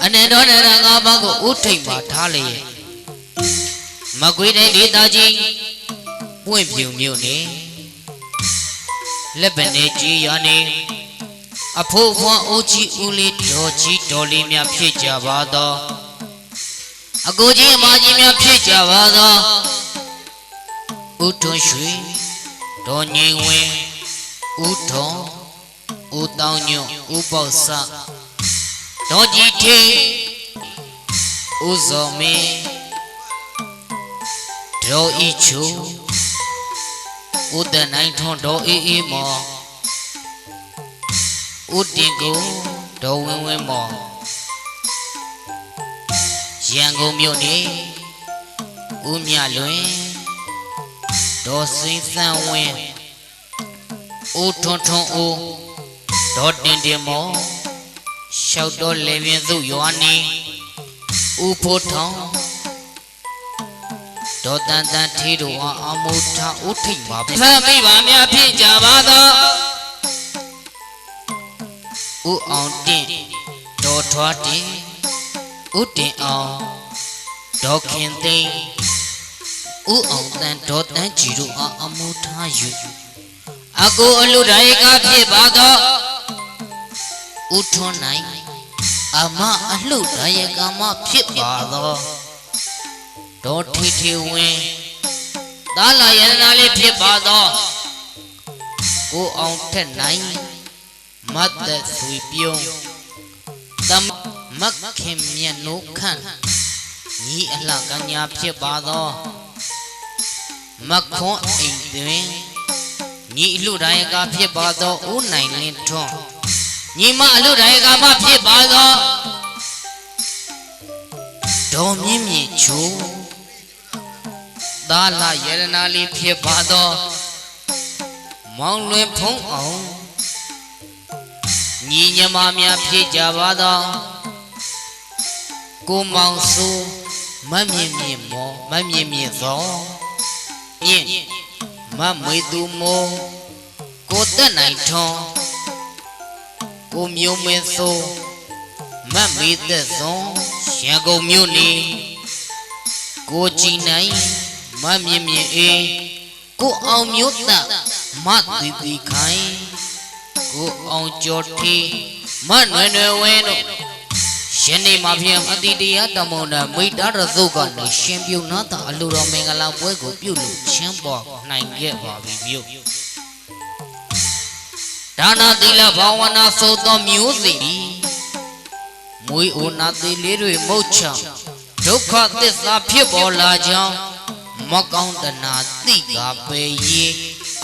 အနေတော်နဲ့ငါးပါးကိုဥထိတ်ပါထားလေမကွေးတဲ့ဒေသကြီးပွင့်ပြူမြို့နေလက်ပနေကြီးရနေအဖို့ဖွားအိုးကြီးဦးလေးတော်ကြီးတော်လေးများဖြစ်ကြပါသောအကိုကြီးအမကြီးများဖြစ်ကြပါသောဦးထွန်းရွှေဒေါ်ငိမ့်ဝင်းဦးထုံဦးတောင်းညွန့်ဦးပေါဆဒေါ်ကြီးထေးဦးဇော်မင်းဒေါ်ဤချူဦးတန်နိုင်ထွန်းဒေါ်အေးအေးမော်ဦးတင်ကိုဒေါ်ဝင်းဝင်းမော်ရန်ကုန်မြို့နေဦးမြလွင်ဒေါ်စိမ့်စန်းဝင်းဦးထွန်းထွန်းဦးဒေါ်တင်တင်မော်ရှောက်တော်လေပြင်းစုရွာနေဦးဖို့ထောင်ဒေါ်တန်တန်ထေးတို့အမုထာဦးထိတ်ပါဖမ်းမိပါများဖြစ်ကြပါသောဦးအောင်တင်ဒေါ်ထွားတင်ဦးတင်အောင်ဒေါ်ခင်သိန်းဦးအောင်တန်ဒေါ်တန်းကြည်တို့အမုထားယူအကိုအလူတိုင်းကဖြစ်ပါသောဦးထွန်းနိုင်အမအလှတိုင်းကမဖြစ်ပါသောဒေါ်ထီထီဝင်းသာလာရနာလေးဖြစ်ပါသောကိုအောင်ထက်နိုင်မတ်သက်ဆွေပြုံးသမမက်ခင်မြတ်နိုးခန့်ညီအလှကညာဖြစ်ပါသောမခွန်အိမ်တွင်ညီအလှတိုင်းကဖြစ်ပါသောဦးနိုင်လင်းထွန်းညီမအလှတိုင်းကမှဖြစ်ပါသောဒေါ်မြင့်မြင့်ချိုးသာလာရတနာလေးဖြစ်ပါသောမောင်လွင်ဖုံးအောင်ညီညမများဖြစ်ကြပါသောကိုမောင်စိုးမမြင့်မြင့်မောမမြင့်မြင့်သောမြင့်မမွေသူမိုးကိုတက်နိုင်ထွန်းကိုမျိုးမင်းစိုးမမေသက်စွန်ရန်ကုန်မြို့နေကိုကြည်နိုင်မမြင့်မြင့်အေးကိုအောင်မျိုးသက်မသီသီခိုင်ကိုအောင်ကျော်ထေးမနွယ်နွယ်ဝင်းတို့ယနေ့မှာဖြင့်အတိတရားတမုန်တော်မိသားရသုတ်ကနေရှင်ပြုနာတာအလိုတော်မင်္ဂလာပွဲကိုပြုလုပ်ချင်းပေါ်နိုင်ခဲ့ပါပြီမြို့ဒါနသီလဘာဝနာသို့သောမျိုးစီမွေအိုနာတိလေးတွေမုတ်ချဒုက္ခသစ္စာဖြစ်ပေါ်လာကြောင်းမကောင်းတနာသိကပေရေး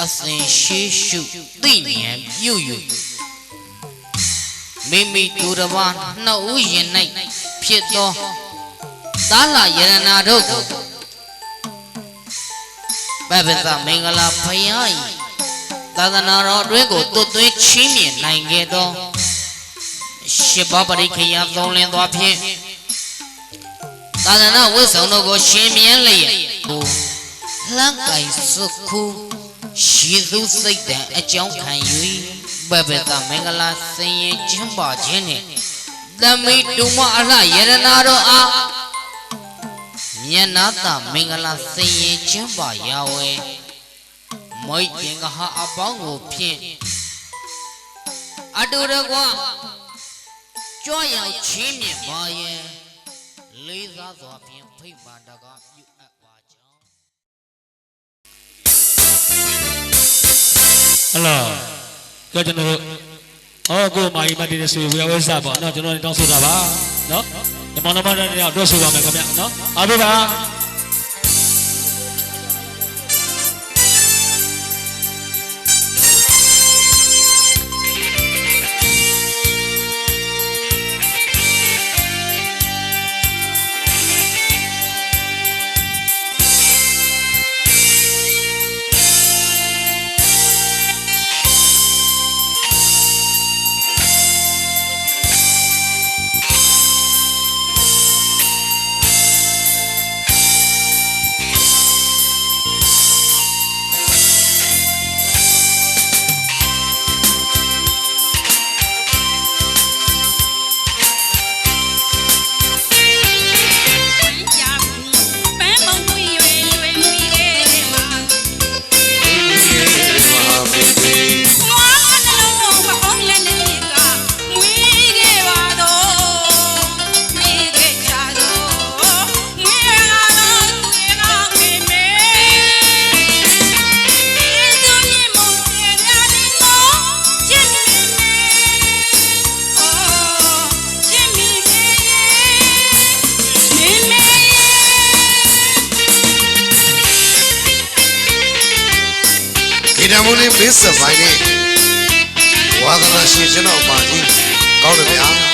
အစဉ်ရှိရှုသိဉာဏ်ပြုယူမိမိသူတစ်ပါးနှစ်ဦးရင်၌ဖြစ်သောသာလယရနာတို့ကိုပပ္ပသမင်္ဂလာဖယား၏သာသနာတော်အတွင်းကိုသွတ်သွင်းချင်းမြင်နိုင်ခဲ့သောရှစ်ပါးပရိခေယသုံးလင်းသွားဖြင့်သာသနာဝိဆောင်တို့ကိုရှင်မြန်းလျက်ကိုလှမ်းကိုင်စုခုရှိသူစိတ်တံအကြောင်းခံ၍ပပ္ပသမင်္ဂလာစင်ရင်ကျင်းပါခြင်းနှင့်သမိတုမအလှယရနာတို့အားမျက်နာတမင်္ဂလာစင်ရင်ကျင်းပါရဝဲမွိတ်တင်ကဟာအပေါင်းကိုဖြင့်အတူတကွကြွရောက်ချင်းမြင်ပါရဲ့လေးစားစွာဖြင့်ဖိတ်ပါတကားပြုအပ်ပါကြောင်းဟလာကြောက်ကျွန်တော်ကိုမာကြီးမတည်တဲ့ဆွေဝေဝဲစားပေါ့နော်ကျွန်တော်တောင်းဆိုတာပါနော်ဒီမောင်နှမတွေတော့ဆိုပါမယ်ခင်ဗျနော်အားပေးပါ မူလေးမင်းစပိုင်းနဲ့ဝါသနာရှင်ကျွန်တော်ပါကြီးကောင်းတယ်ဗျာ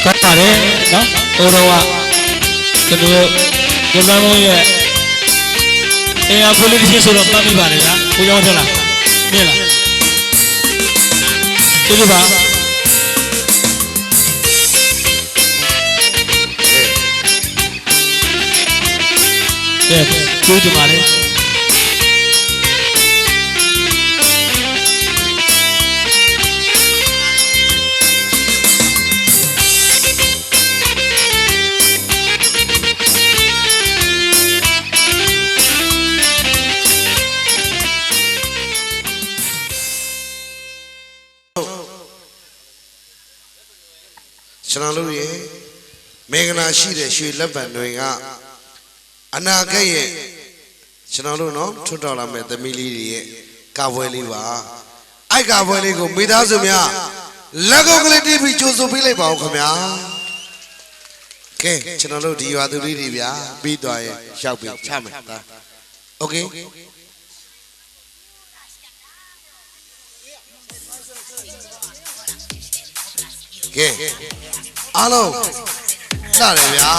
ကောင်းပါတယ်နော်ဟိုတော့ကကျွန်တော်ရမန်းမုံရဲ့အင်အားဖိုလီတစ်ဆိုတော့မှတ်မိပါတယ်ဗျာကိုရောထလားမြင်လားကျေးဇူးပါကဲကျိုးကြပါလေကျွန်တော်တို့ရဲ့မေဃနာရှိတဲ့ရွှေလက်ပံတွေကအနာဂတ်ရဲ့ကျွန်တော်တို့နော်ထွတ်တော်လာမဲ့သမီးလေးတွေရဲ့ကာပွဲလေးပါအဲ့ကာပွဲလေးကိုမိသားစုများလက်ကုပ်ကလေးတီးပြီးကြိုးစုပေးလိုက်ပါဦးခင်ဗျာကဲကျွန်တော်တို့ဒီရွာသူလေးတွေဗျာပြီးသွားရင်ရောက်ပြီချမယ်ဒါโอเคကဲအားလုံးစတယ်ဗျာ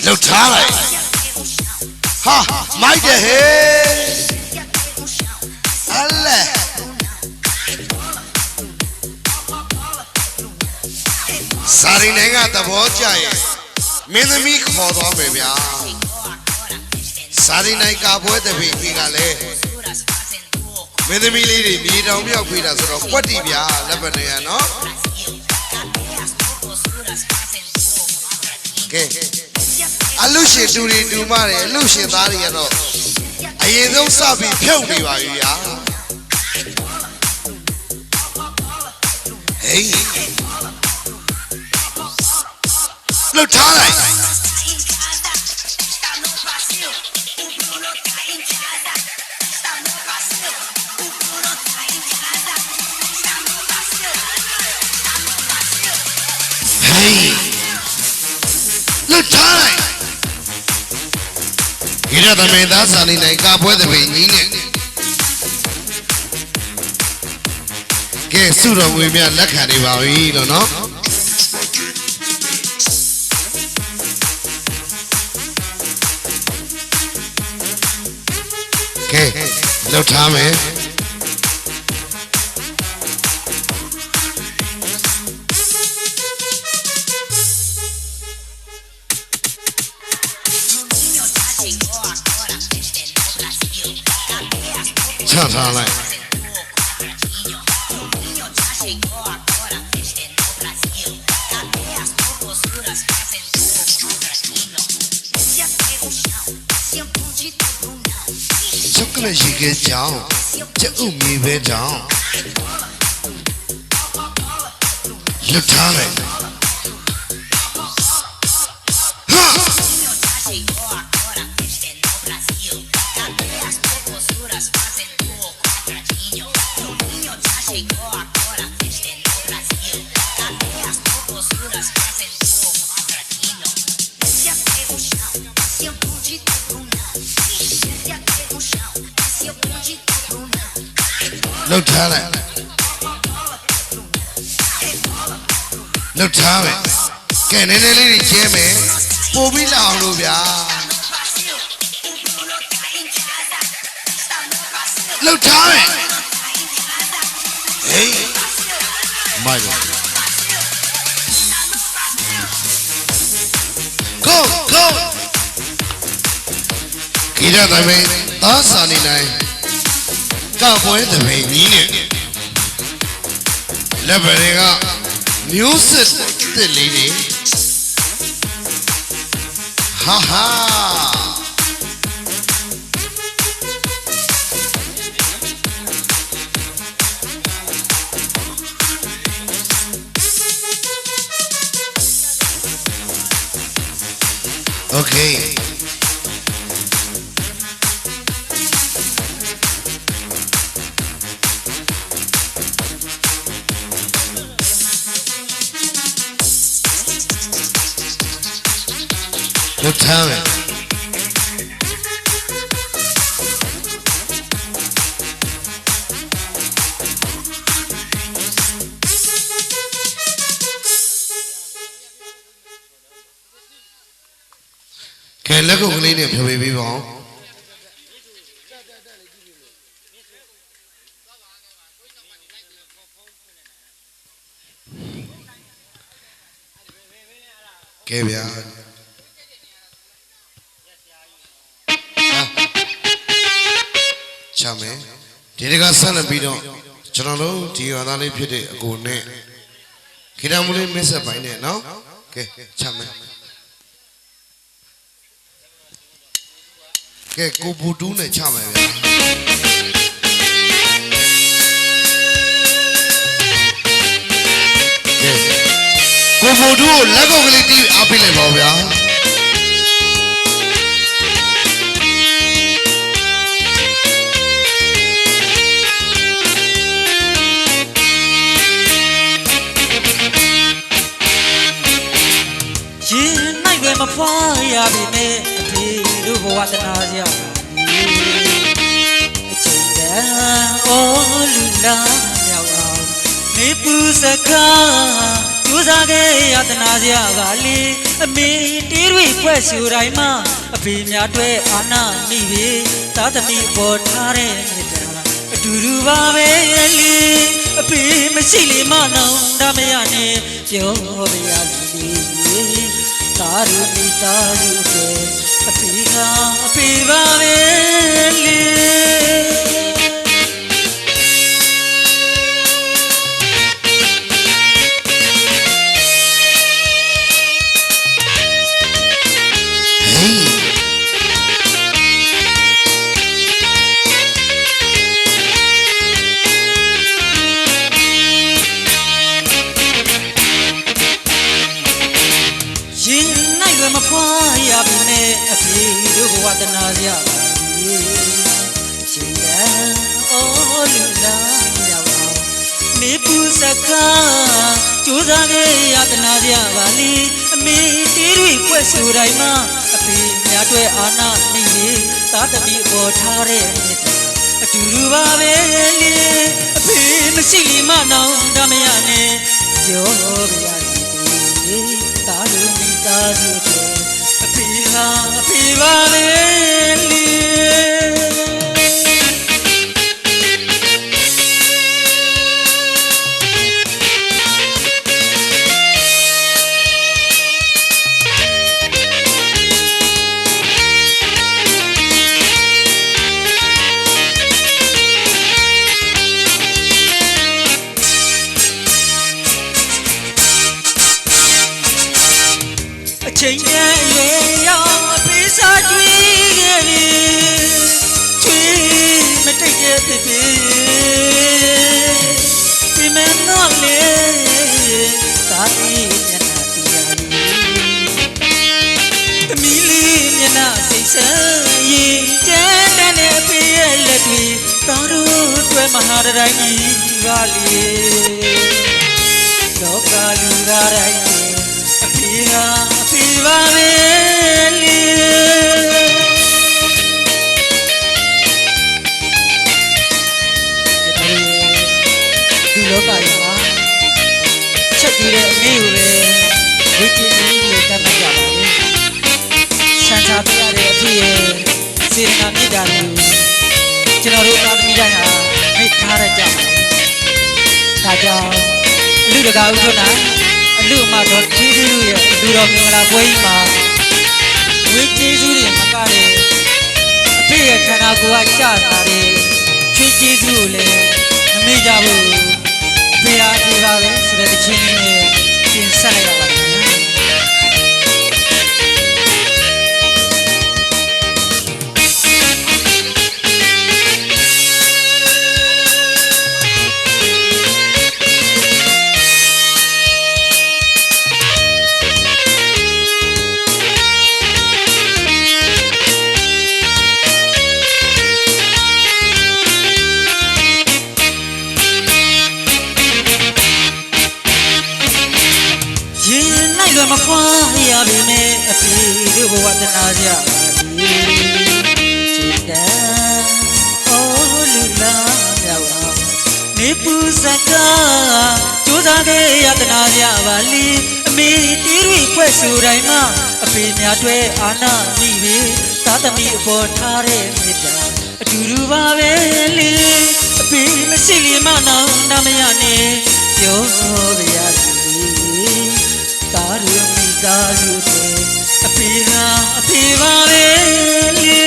လှုပ်ထားလိုက်ဟာမိုက်တယ်ဟဲ့ စာရီနိုင်ကသဘောကျရဲ့မင်းသမီးခေါ်သွားမယ်ဗျာစာရီနိုင်ကာပွဲတပည့်ကြီးကလည်းမင်းသမီးလေးတွေမြေတောင်မြောက်ပြေးတာဆိုတော့ကွက်တီဗျာလက်ပတ်နေရနော်ကဲအလူရှင်တူတွေတူမတယ်အလူရှင်သားတွေကတော့အရင်ဆုံးစပြီးဖြုတ်နေပါပြီဗျာဟေးလှုပ်ထားလိုက်လှုပ်ထားလိုက်ဒီရသမင်သားစာနေနိုင်ကာပွဲတဲ့ပင်ကြီးနဲ့ကဲစုတော်ငွေမြလက်ခံနေပါပြီလို့နော်ကဲလှုပ်ထားမယ်ချထားလိုက်chocolate ရေခဲကြောင်ကျုပ်မြေပဲကြောင်လွတ်ထားလိုက်ဟာလှုပ်ထားလိုက်လှုပ်ထားမယ်ကဲနည်းနည်းလေးကျဲမယ်ပို့ပြီးလာအောင်လို့ဗျာလှုပ်ထားမယ်ဟေးမိုက်တော့ go go ခိရသမီးသားစာနေနိုင်ကပွဲတပင်ကြီးနဲ့လက်ပံတွေကမျိုးစစ်တစ်လေးတွေဟာဟာโอเคလှုပ်ထားမယ်ကဲလက်ကုပ်ကလေးနဲ့ဖြေပေးပါဦးကဲဗျာချမယ်ဒီတကဆက်လက်ပြီးတော့ကျွန်တော်တို့ဒီရွာသားလေးဖြစ်တဲ့အကိုနဲ့ခိတမူလေးမစ်ဆက်ပိုင်းနဲ့နော်ကဲချမယ်ကဲကိုဘူတူးနဲ့ချမယ်ဗျာကဲကိုဘူတူးကိုလက်ကုပ်ကလေးတီးအားပေးလိုက်ပါဗျာမဖွားရပြီမဲ့အဖေတို့ဘဝတနာစရာအချိန်တန်အိုးလူလာမြောက်အောင်နေပူစကားကျူစားခဲ့ရတနာစရာကလေးအမေတီးတွေဖွဲ့ဆူတိုင်းမှာအဖေများတွေ့အာနာမိပြီသာသမီပေါ်ထားတဲ့မေတ္တာအတူတူပါပဲလေ အဖေမရှိလေမနောင်ဒါမရနဲ့ပြောပြရစီတာရုမိတာရုတဲ့အဖေကအဖေပါပဲလေ ရင်နိုင်လွယ်မဖွာရပြီနဲ့အဖေတို့ဘဝတနာစရာရှင်ရန်အော်လူလာရောက်အောင်မေပူစကားကြိုးစားခဲ့ရတနာစရာပါလေအမေတီးတွေဖွက်ဆိုတိုင်းမှာအဖေများတွေအာနာနေလေသာသမီအပေါ်ထားတဲ့မေတ္တာအတူတူပါပဲလေအဖေမရှိလေမနောင်ဒါမရနဲ့ပြောပြရစီတာလူမိသားစုအဖေကအဖေပါပဲလေ ချိန်ရဲ့ရွယ်ရောက်အဖေးစားကြွေးခဲ့ပြီချွေးမတိတ်ရဲ့ဖြစ်ပြီမင်းတော့လေသာသမီမျက်နှာတရားကြီးသမီးလေးမျက်နှာစိတ်ဆန်းရင်ကျန်းတဲ့အဖေးရဲ့လက်တွေသာတို့တွေ့မဟာတိုင်းကြီးပါလေလောကလူသားတိုင်းအဖေးဟာအဖေးပါပဲလေဒီလောကကြီးမှာချက်ပြီးတဲ့အမေကိုပဲဝိတ္တိလို့တတ်မှတ်ကြပါလေဆန္ဒပြရတဲ့အဖေရဲ့စေတနာမေတ္တာကိုကျွန်တော်တို့သာသမီတိုင်းဟာမိထားရကြပါဒါကြောင့်အလူတကာဥထုနာအလူမတော်ထီးထီးရဲ့လူတော်မင်္ဂလာပွဲကြီးမှာဝိကျေးဇူးတွေမကတဲ့အဖေရဲ့ခန္ဓာကိုယ်ကကြာတာတွေချွေးကျေးဇူးကိုလည်းမမေ့ကြဘူးအဖေအားဒီပါပဲဆိုတဲ့တခြင်းလေးနဲ့ပြင်ဆက်လိုက်ရပါမယ်လွယ်မဖွာရပြီနဲ့အဖေတို့ဘဝတနာစရာချစ်တယ်အော်လူလာရောက်အောင်နေပူစကားကြိုးစားခဲ့ရတနာစရာပါလီအမေတီးတွေဖွဲ့ဆိုတိုင်းမှာအဖေများတွေအာနာမိပြီသာသမီအပေါ်ထားတဲ့မေတ္တာအတူတူပါပဲလေအဖေမရှိလေမနောင်နာမရနဲ့ပြောပြရစီတာရုမိသားစုအဖေကအဖေပါပဲလေ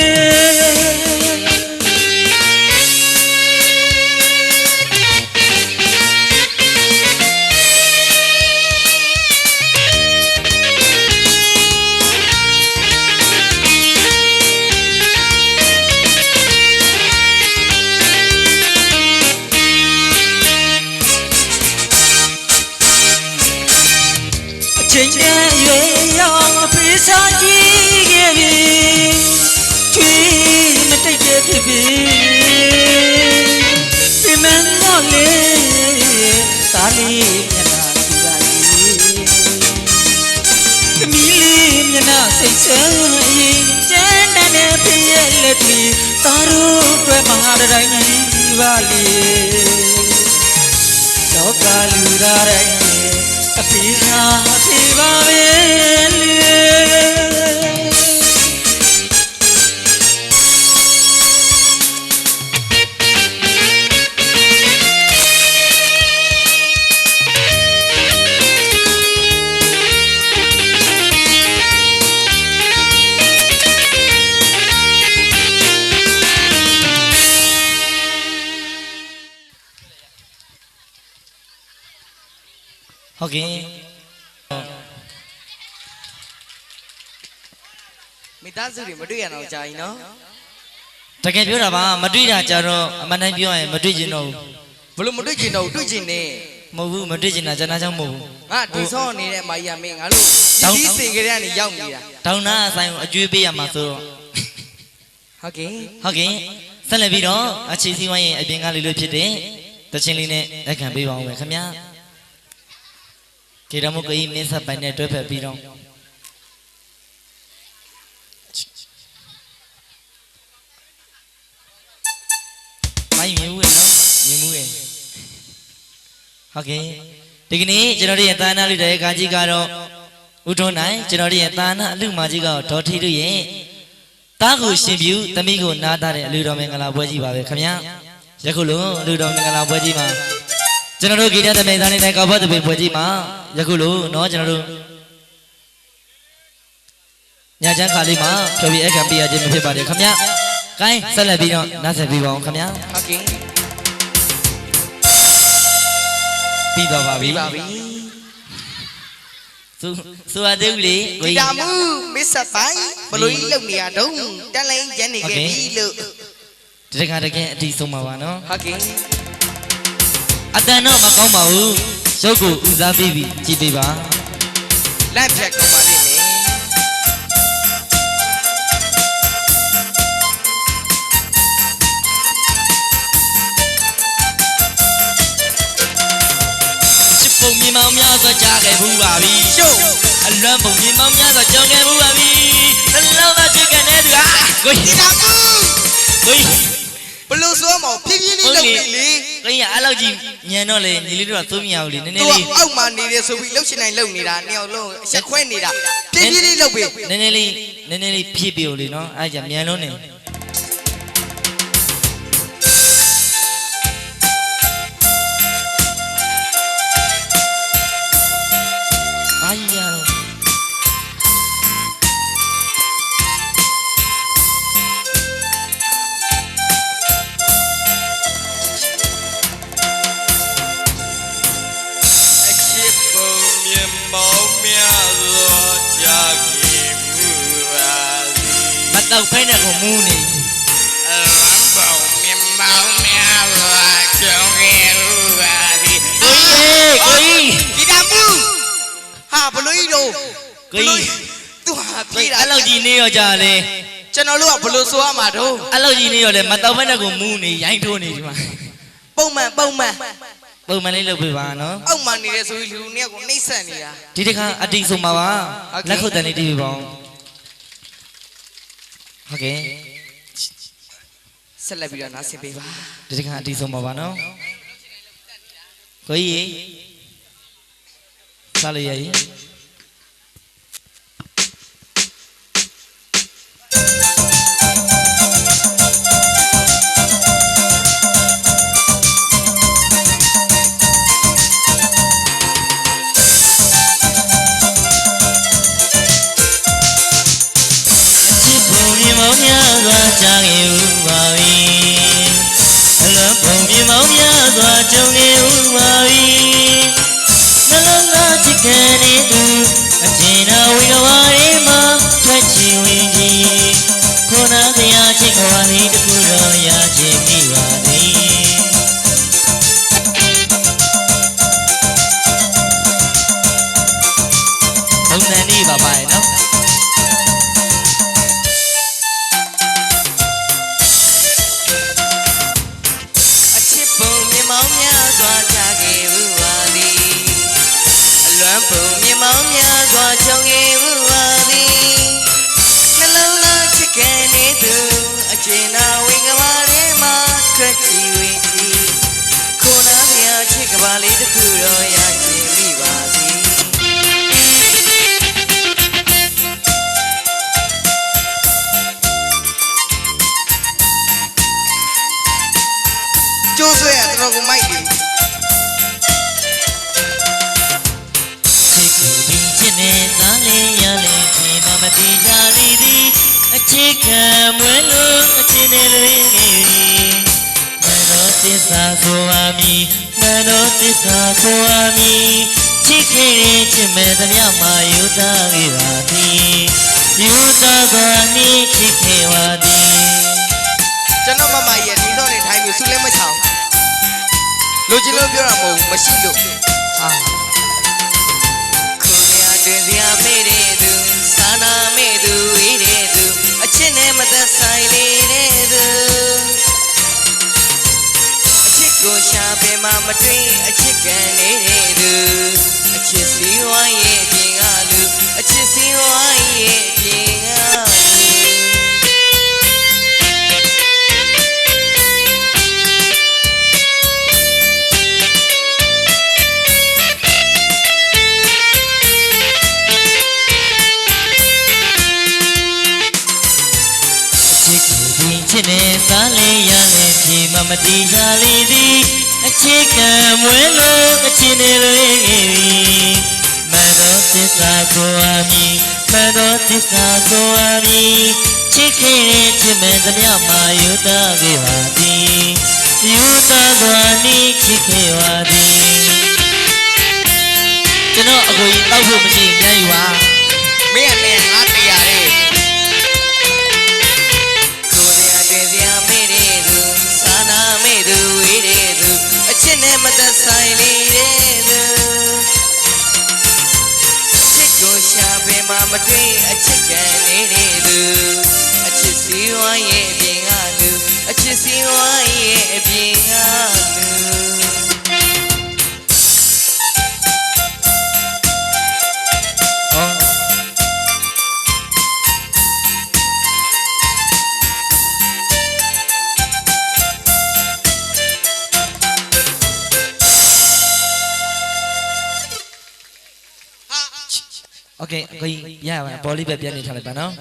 ချိန်ရဲ့ရွယ်ရောက်အဖေးစားကြည့်ခဲ့ပြီချွေးမတိတ်တဲ့ဖြစ်ပြီပြမန်းတော့လေသာလေးမျက်နှာကြည့်လိုက်သမီးလေးမျက်နှာစိတ်ဆန်းရင်ကျန်းတဲ့ဖေးရဲ့လက်တွေသာတို့တွေ့မဟာတိုင်းကြီးပါလေလောကလူသားတိုင်းအဖေကအဖေပါပဲလေ ဟုတ်ကဲ့ မိသားစုတွေမတွေ့ရတော့ကြာကြီးနော် တကယ်ပြောတာပါမတွေ့တာကြတော့အမှန်တိုင်းပြောရင်မတွေ့ချင်တော့ဘူး ဘလို့မတွေ့ကျင်တော့တွေ့ကျင်နေ မဟုတ်ဘူးမတွေ့ချင်တာကျွန်တော်ကြောင့်မဟုတ်ဘူး ငါတွေ့ဆောင်းနေတဲ့မာကြီးကမင်းငါတို့ဒီစင်ကလေးကနေရောက်နေတာ တောင်းနာအဆိုင်ကိုအကျွေးပေးရမှာဆိုတော့ ဟုတ်ကဲ့ ဟုတ်ကဲ့ဆက်လက်ပြီးတော့အခြေစည်းဝိုင်းရဲ့အပြင်ကလေးလို့ဖြစ်တဲ့တချင်းလေးနဲ့လက်ခံပေးပါဦးမယ်ခင်ဗျာကေရမုတ်ကြီးမင်းဆက်ပိုင်နဲ့တွဲဖက်ပြီးတော့မိုင်းမြင်ဦးရဲ့နော်မြင်ဦးရဲ့ဟုတ်ကဲ့ဒီကနေ့ကျွန်တော်တို့ရဲ့သာနာလူတဲ့ကာကြီးကတော့ဦးထွန်းနိုင်ကျွန်တော်တို့ရဲ့သာနာအလူမကြီးကတော့ဒေါ်ထီတို့ရဲ့တားကိုရှင်ပြူသမီးကိုနားသားတဲ့အလူတော်မင်္ဂလာပွဲကြီးပါပဲခင်ဗျာယခုလိုအလူတော်မင်္ဂလာပွဲကြီးမှာကျွန်တော်တို့ဂီတသမိန်သားနေတဲ့ကောက်ဘတ်တပင်ပွဲကြီးမှာယခုလိုเนาะကျွန်တော်တို့ညချမ်းခါလေးမှာဖြောပြအခမ်းပေးရခြင်းမဖြစ်ပါနဲ့ခင်ဗျာ။ကိုင်းဆက်လက်ပြီးတော့နားဆက်ပြီးပါအောင်ခင်ဗျာ ဟုတ်ကဲ့ ။ပြီးတော့ပါပြီ ပါပြီ ။ဆိုရသေးဘူးလေ ဒီတာမူမစ္စပိုင်းဘလို့ကြီးလုံနေရတော့တန်လိုင်းရန်နေခဲ့ပြီလို့ ဒီတခါတကယ်အတီးဆုံးပါပါနော် ဟုတ်ကဲ့ ။အတန်တော့မကောင်းပါဘူး။ရုပ်ကိုဦးစားပေးပြီးကြည့်ပေးပါ လက်ဖြတ်ကုန်ပါလိမ့်မယ် ။ချစ်ပုံမြင်မောင်များစွာကြားခဲ့ဘူးပါပြီ။ ရှုပ် အလွမ်းပုံမြင်မောင်များစွာကြောင်ခဲ့ဘူးပါပြီ။နှလုံးသားချစ်ခဲ့တဲ့သူဟာကို ဒီ ကြီး တာမူ ကိုကြီး ဘလို့ဆိုမောဖြည်းဖြည်းလေးလုံနေလေ ကိုကြီးအဲ့လောက်ကြီးညံတော့လေညီလေးတို့ကသုံးမြအောင်လေနည်းန သူ ည်း က လေး အောက်မှာနေတယ်ဆိုပြီးလှုပ်ရှင်နိုင်လုံနေတာနှစ်ယောက်လုံးအချက်ခွဲနေတာဖြည်းဖြည်းလေးလုံပြီ နည်းနည်းလေးဖြည့်ပြိုလေနော်အဲ့ကြမြန်လုံးနေအာရရော အချစ်ပုံမြင်မောင်များစွာကြာခဲ့မှုပါသည် မတော့ဖိနေကိုမူးနေ အလံပုံမြင်မောင်များစွာကြာခဲ့မှုပါသည် ကိုကြီး ဒီတာမူဟာဘလို့ကြီးတော့ ကိုကြီး သူဟာပြေးတာ အဲ့လောက်ကြီးနေရောကြလေ ကျွန်တော်တို့ကဘလို့ဆိုရမှာတော့ အဲ့လောက်ကြီးနေရောလေမတော့ဖိနေကိုမူးနေရိုင်းထိုးနေဒီမှာ ပုံမှန် ပုံမှန်လေးလုပ်ပေးပါနော် အောက်မှာနေတယ်ဆိုပြီးလူနှစ်ယောက်ကိုနှိမ့်ဆက်နေတာ ဒီတစ်ခါအတီဆုံးပါပါ ဟုတ်ကဲ့ လက်ခုပ်တန်လေးတီးပေးပါဦးဟုတ်ကဲ့ ဆက်လက်ပြီးတော့နားဆင်ပေးပါ ဒီတစ်ခါအတီဆုံးပါပါနော်ကိုကြီးစားလို့ရည် ချစ်ပုံမြင်မောင်များစွာကြားခဲ့ဦးပါပြီအလုံးပုံမြင်မောင်များစွာကြုံခဲ့ဦးပါပြီနှလုံးသားချစ်ခင်နေသူအကျဉ်းတော်ဝိကဝါရီမှာထွက်ချီဝင်ကြီးခုနကရချစ်ကဝါလေးတစ်ခုတော့ရချင်မိပါသည်ဘုံတန်လေးပါပါရဲ့နော် အချစ်ပုံမြင်မောင်များစွာကြာခဲ့ဘူးပါသည်အလွမ်းပုံမြင်မောင်များစွာကြုံခဲ့ဘူးပါသည်နှလုံးသားချစ်ခင်နေသူအကျဉ်းတော်ဝိကဘာထဲမှာထွက်ချီဝင်ချီခုနကရချစ်ကဘာလေးတစ်ခုတော့ရချင်မိပါသည်ကျိုးဆွဲရတော်ကိုမိုက်တယ် ချစ်ကိုဒီချစ်နဲ့သားလေးရလေးခင်မမတိကြလိသည်အချစ်ခံမွဲလို့အချစ်နဲ့လွင်နေသည်မနောသစ္စာဆိုပါမည်မနောသစ္စာဆိုပါမည်ချစ်ခ ခဲ့တဲ့ချစ်မဲ့သမျှမှာယူသားခဲ့ပါသည်ယူသားစွာနေချစ်ခဲ့ပါသည် ကျွန်တော်မမကြီးရဲ့ဒီတော့နေထိုင်ပြီးဆုလည်းမချောင်လူချင်းလို့ပြောတာမဟုတ်ဘူးမရှိလို့ဟာခုရတွင်စရာမေ့တဲ့သူစာနာမေ့သူဝေးတဲ့သူအချစ်နဲ့မသက်ဆိုင်နေတဲ့သူအချစ်ကိုရှာပင်မှမတွေ့အချစ်ကန်နေတဲ့သူအချစ်စီဝိုင်းရဲ့ပြင်ကလူအချစ်စီဝိုင်းရဲ့ပြင်ကချစ်နေစားလေရလေဖြေမမတိချလေသည်အချစ်ကံမွဲလို့အချစ်နေလေမန်တော်သစ္စာကိုအမီမန်တော်သစ္စာကိုအမီချစ်ခဲ့တဲ့ချစ်မဲ့သမျှမှာယူသားခဲ့ပါသည်ယူသားစွာနေချစ်ခဲ့ပါသည်ကျွန်တော်အကိုကြီးတောက်ဖို့မရှိအများကြီးပါ မင်းနဲ့ငါတရားတဲ့အချစ်နဲ့မသက်ဆိုင်နေတဲ့သူအချစ်ကိုရှာပင်မှမတွေ့အချစ်ကန်နေတဲ့သူအချစ်စီဝိုင်းရဲ့အပြင်ကလူအချစ်စီဝိုင်းရဲ့အပြင်ကလူโอเคကိုကြီးရပါဘောလေးပဲပြန်နေထားလိုက်ပါနော်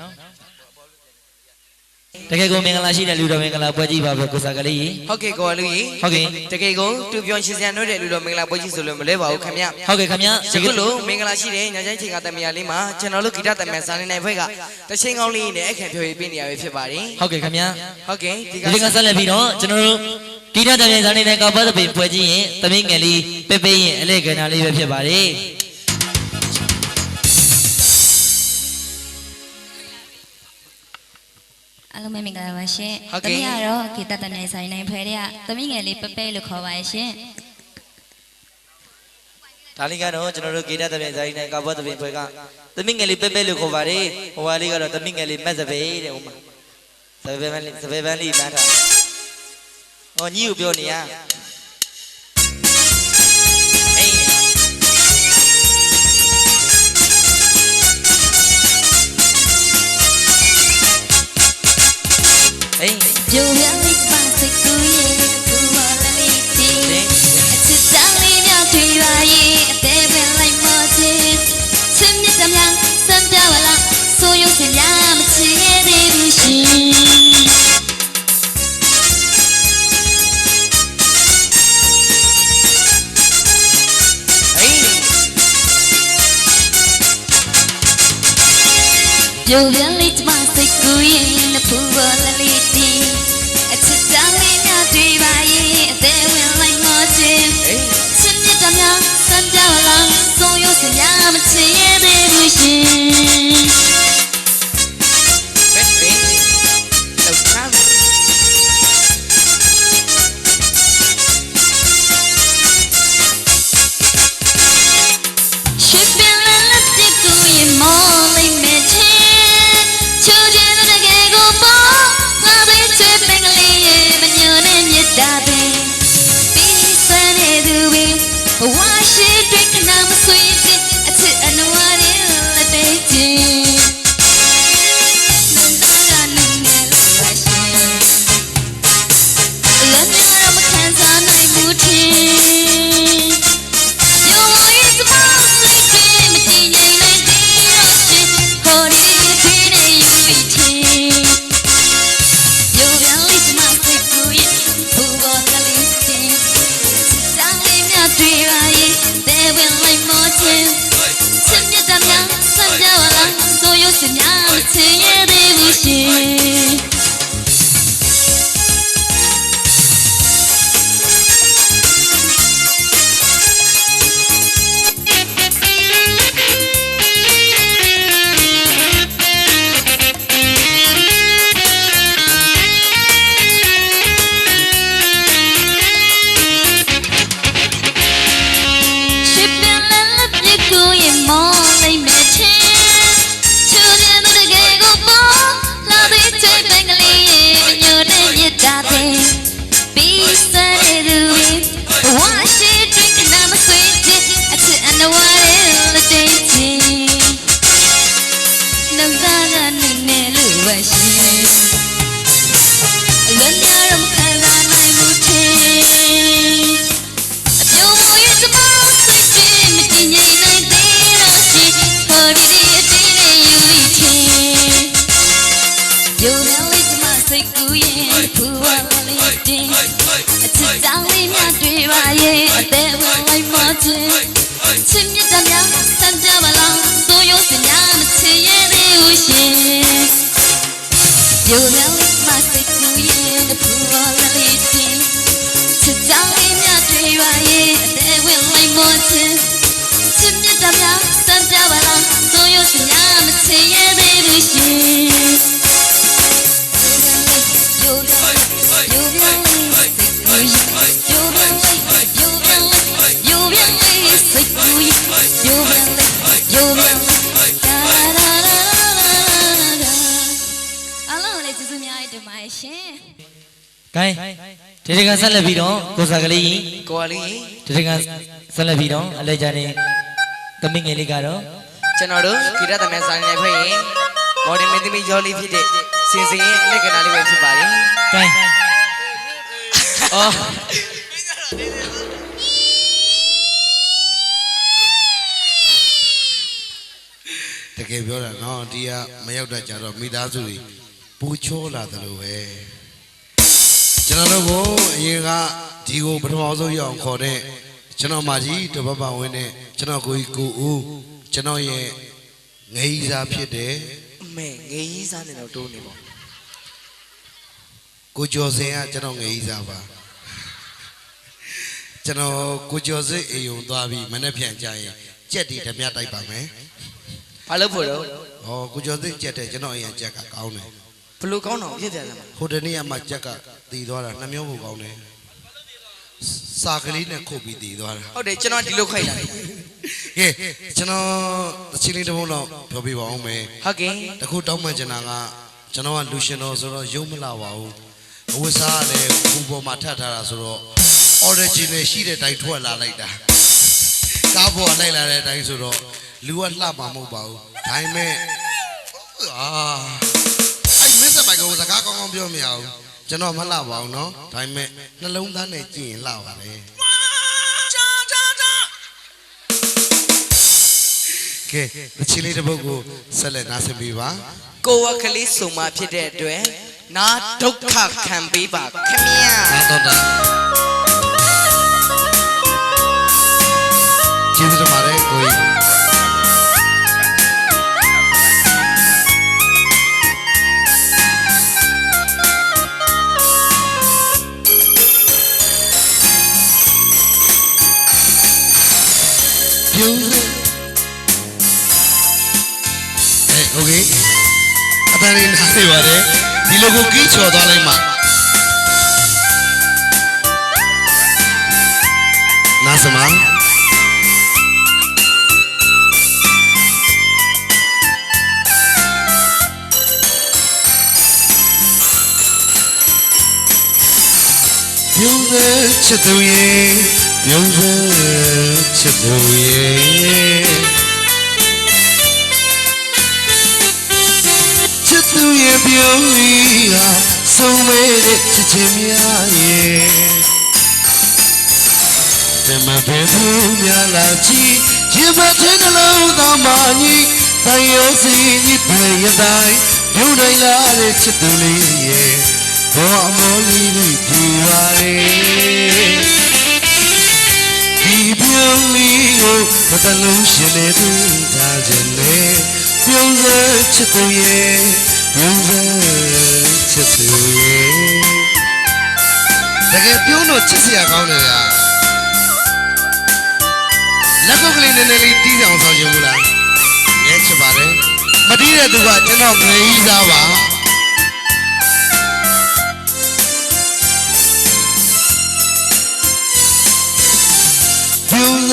တကယ်ကိုမင်္ဂလာရှိတဲ့လူတော်မင်္ဂလာပွဲကြီးပါပဲကိုစားကလေးကြီး ဟုတ်ကဲ့ကိုလူကြီး ဟုတ်ကဲ့ တကယ်ကိုတူပြောင်းရှင်စံတို့တဲ့လူတော်မင်္ဂလာပွဲကြီးဆိုလို့မလဲပါဘူးခင်ဗျ ဟုတ်ကဲ့ခင်ဗျ ဒီကုလို့မင်္ဂလာရှိတဲ့ညာချိုင်းချိန်ကတမယာလေးမှာကျွန်တော်တို့ဂီတတမန်စာနေနိုင်ဘက်ကတချင်းကောင်းလေးနဲ့အခန့်ဖြော်ပေးနေရပဲဖြစ်ပါတယ် ဟုတ်ကဲ့ခင်ဗျ ဟုတ်ကဲ့ဒီက ဒီကဆက်လက်ပြီးတော့ကျွန်တော်တို့ဂီတတပြန်စားနေတဲ့ကပတ်သပင်ပွဲကြီးရင်သမီးငယ်လေးပဲ့ပဲ့ရင်အလဲကဏ္ဍလေးပဲဖြစ်ပါတယ်အားလုံးပဲမင်္ဂလာပါရှင်။သမီးကတော့ဂီတတနေဆိုင်နိုင်ဖဲတဲ့သမီးငယ်လေးပဲ့ပဲ့လို့ခေါ်ပါရှင် ဒါလေးကတော့ကျွန်တော်တို့ဂီတတပြန်စားနေတဲ့ကပတ်သပင်ပွဲကသမီးငယ်လေးပဲ့ပဲ့လို့ခေါ်ပါတယ်ဟိုဟာလေးကတော့သမီးငယ်လေးမက်စပယ်တဲ့ဟိုမှာစပယ်ပန်းလေးပန်းထားဟောညီကိုပြောနေရအေးအေး ။ပြိုပြလေးပါစိတ်ကူးရဲ့ဘူမော်လေးတီအချစ်တောင်းလေးများတွေ့ပါရဲ့အသေးပဲလိုက်မောချင်းချစ်မြတ်တမ်းစံပြဝလာဆိုရုံစင်ရမချစ်ရဲ့သေးဘူးရှင်ပြိုပြလေးပါစိတ်ကူးရဲ့ဘူမော်လေးတီအချစ်တောင်းလေးများတွေ့ပါရဲ့အသေးပဲလိုက်မောချင်းချစ်မြတ်တမ်းစံပြဝလာဆိုရုံစင်ရမချစ်ရဲ့သေးဘူးရှင် ဘက်ပင်းလောက်ချမ်း She feel like the cool in morning meeting. Children of the gay go ball, love it tripping lee, but you name it daddy. Peace and it do it. Why she drinking now sweet? I took a new one in the dating. Let me rub my hands on my booty. You want to bounce like dream, but you ain't like the ocean. Holding you between you eating. You will listen my sick for you. Who was the listening? Sit down in your tree, they will like more. ရင်ဖူဝလေးတင်အချစ်တောင်းလေးများတွေ့ပါရဲ့အသေးဝင်လိုက်မချင်းချစ်မြတ်တဲ့များစံကြပါလားဆိုရုံစညာမချင်ရသေးဘူးရှင်ပြိုမြောက်မစိတ်ကူရင်ဖူဝလေးတင်ချစ်တောင်းလေးများတွေ့ပါရဲ့အသေးဝင်လိုက်မချင်းချစ်မြတ်တဲ့များစံကြပါလားဆိုရုံစညာမချင်ရသေးဘူးရှင်ကိုင်းဒီတကဆက်လက်ပြီးတော့ကိုစားကလေး ကိုကလေး ဒီတကဆက်လက်ပြီးတော့အလဲကြတဲ့သမီးငယ်လေးကတော့ ကျွန်တော်တို့ဂီတသမန်ဆိုင်နေဖွဲ့ရင်မော်ဒယ်မင်းသမီးရော်လီဖြစ်တဲ့စင်စင်ရဲ့အလက်ကနာလေးပဲဖြစ်ပါတယ် ကိုင်းအော် တကယ်ပြောတာနော်ဒီကမရောက်တော့ကြတော့မိသားစုတွေပူချောလာတယ်လို့ပဲကျွန်တော်တို့ကိုအရင်ကဒီကိုပထမဆုံးရအောင်ခေါ်တဲ့ကျွန်တော်မကြီးတပတ်ပတ်ဝင်းနဲ့ကျွန်တော်ကိုကြီးကိုဦးကျွန်တော်ရဲ့ငယ်ကြီးစားဖြစ်တယ် အမေငယ်ကြီးစားနေတော့တိုးနေပေါ့ ကိုကျော်စင်ကကျွန်တော်ငယ်ကြီးစားပါကျွန်တော်ကိုကျော်စင်အိမ်ုံသွားပြီးမနေ့ပြန်ကြရင်ကြက်တီဓမြတိုက်ပါမယ် ဘာလို့ဖို့တော့ ဟောကိုကျော်စင်ကြက်တယ်ကျွန်တော်အရင်ကြက်ကကောင်းတယ် ဘလို့ကောင်းတော့ဖြစ်ပြန်တယ်မှာ ဟိုတနေ့ကမှကြက်ကတည်သွားတာနှမျိုးကိုကောင်းတယ်စာကလေးနဲ့ခုတ်ပြီးတည်သွားတာ ဟုတ်တယ်ကျွန်တော်ဒီလိုခိုက်တာ ကဲကျွန်တော်တချီလေးတစ်ပုံတော့ပြောပြပါအောင်မယ် ဟုတ်ကဲ့ တခုတောင်းမှန်ချင်တာကကျွန်တော်ကလူရှင်တော်ဆိုတော့ယုံမလာပါဘူးအဝတ်စားကလည်းဘူပေါ်မှာထပ်ထားတာဆိုတော့ original ရှိတဲ့အတိုင်းထွက်လာလိုက်တာကားပေါ်လိုက်လာတဲ့အတိုင်းဆိုတော့လူကလှမှာမဟုတ်ပါဘူးဒါပေမဲ့အဲ့မင်းစပိုင်ကစကားကောင်းကောင်းပြောမရဘူးကျွန်တော်မလှပါဘူးเนาะဒါပေမဲ့နှလုံးသားနဲ့ကြည့်ရင်လှပါတယ်ကဲတချီလေးတစ်ပုဒ်ကိုဆက်လက်နားဆင်ပေးပါ ကိုဝကလေးစုံမဖြစ်တဲ့အတွက်နာဒုက္ခခံပေးပါခင်ဗျာ နာတော်တာကျေးဇူးတင်ပါတယ်ကိုကြီးပြုံးစโอเคအတန်းလေးနားနေပါတယ်ဒီလိုကိုကြီးချော်သွားလိုက်မှနားစမပြုံးစချစ်သူရဲ့ပြုံးစချစ်သူရဲ့သူရဲ့ပြုံးကြီးဟာဆုံးမဲတဲ့ချစ်ချင်းများရဲ့တမပဲဘူးများလာကြည့်ရင်မထင်နှလုံးသားမကြီးတန်ရုံးစီကြီးပြေရတိုင်းပြုံးနိုင်လာတဲ့ချစ်သူလေးရဲ့ဘောအမောလေးလေးပြေပါလေဒီပြုံးလေးကိုမတလုံးရှင်နေသူထားခြင်းနဲ့ပြုံးစချစ်သူရဲ့ပြုံးစချစ်သူရဲ့တကယ်ပြုံးတော့ချစ်စရာကောင်းတယ်ဗျာလက်ကုတ်ကလေးနည်းနည်းလေးတီးအောင်ဆောင်ချင်ဘူးလားရဲချစ်ပါတယ်မတီးတဲ့သူကကျွန်တော်ငယ်ကြီးသားပါပြုံးစ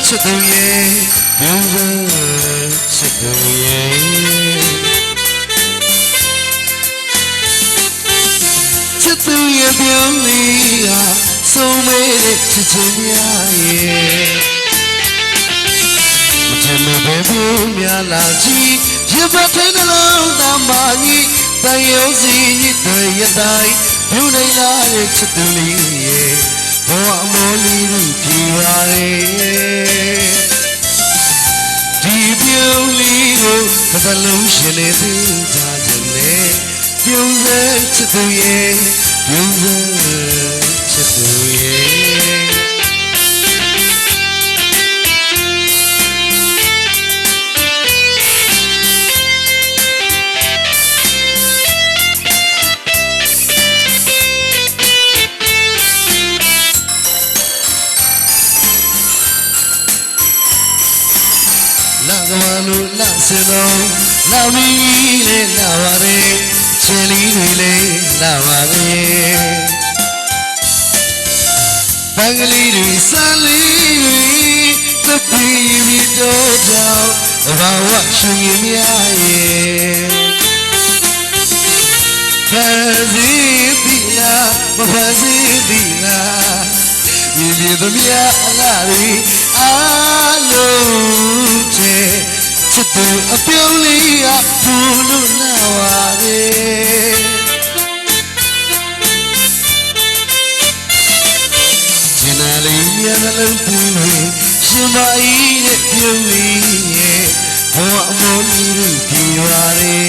ချစ်သူရဲ့ပြုံးစချစ်သူရဲ့သူရဲ့ပြုံးလေးဟာဆုံးမဲတဲ့ချစ်ချင်းများရဲ့မထင်မဲ့ဘယ်ဘူးများလာကြည့်ရပတ်တဲ့နှလုံးသားမကြီးတန်ရုံးစီကြီးတွေ့ရတိုင်းပြုံးနိုင်လာတဲ့ချစ်သူလေးရဲ့ဘောအမောလေးတို့ကြည်ပါလေဒီပြုံးလေးကိုတစ်စလုံးရှင်နေသေးကြခြင်းနဲ့ပြု ပြုံးစဲချစ်သူရဲ့ပြုံးစဲချစ်သူရဲ့ La gamalu la seno la mile la vare cheli le la vare Bangali ri sali ri tapi ri do dao bawa shuyi mya ye Fazi bila fazi bila Bibi do mya la ri aloချစ်သူအပြုံးလေးကဘူလို့လာပါလေကျင်နာလေးမျက်နှလုံးသွင်းရင်ရှင်မကြီးရဲ့ပြုံးလေးရဲ့ဘဝအမောကြီးတို့ပြေပါလေ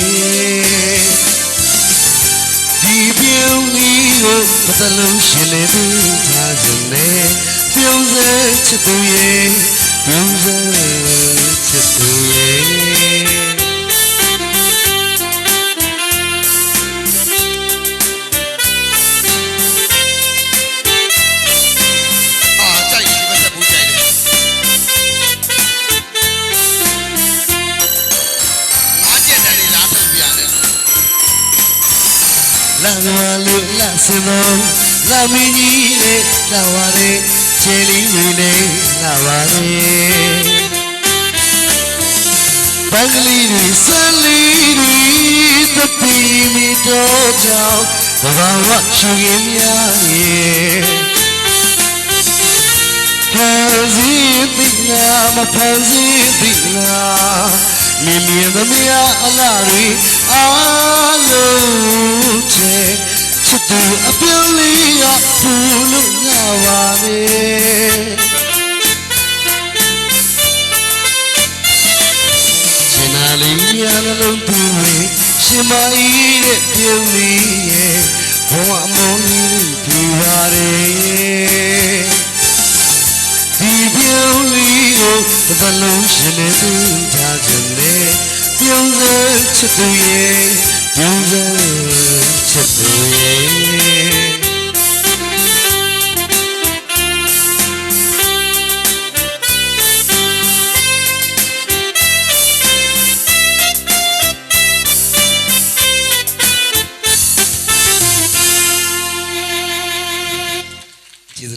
ဒီပြုံးလေးကိုပတ်စလုံးရှင်လေးပြီးထားခြင်းနဲ့ပြုံးစဲချစ်သူရဲ့ပြုံးစဲချစ်သူရဲ့ကြိုက်ဒီဘက်ဆက်ဘူးကြိုက်တယ်ငါကျက်တယ်လားထုတ်ပြရတယ်လာကလူလာစနောလာမင်းကြီးလေးလာပါလေချေလီလေးလာပါလေBangali ri sali ri tapi mi do jao bawa shuyi mya ye Pazi dina ma pazi dina mi mi da mya ala ri alo che chitu apyaw li ya phulu nya wa neလေးများလုံးသွင်းဝင်ရှင်မကြီးတဲ့ပြုံးလေးရဲ့ဘဝအမောကြီးပြပါလေဒီပြုံးလေးကိုသလုံးရှင်နေသူထားခြင်းနဲ့ပြုံးစဲချစ်သူရဲ့ပြုံးစဲချစ်သူရဲ့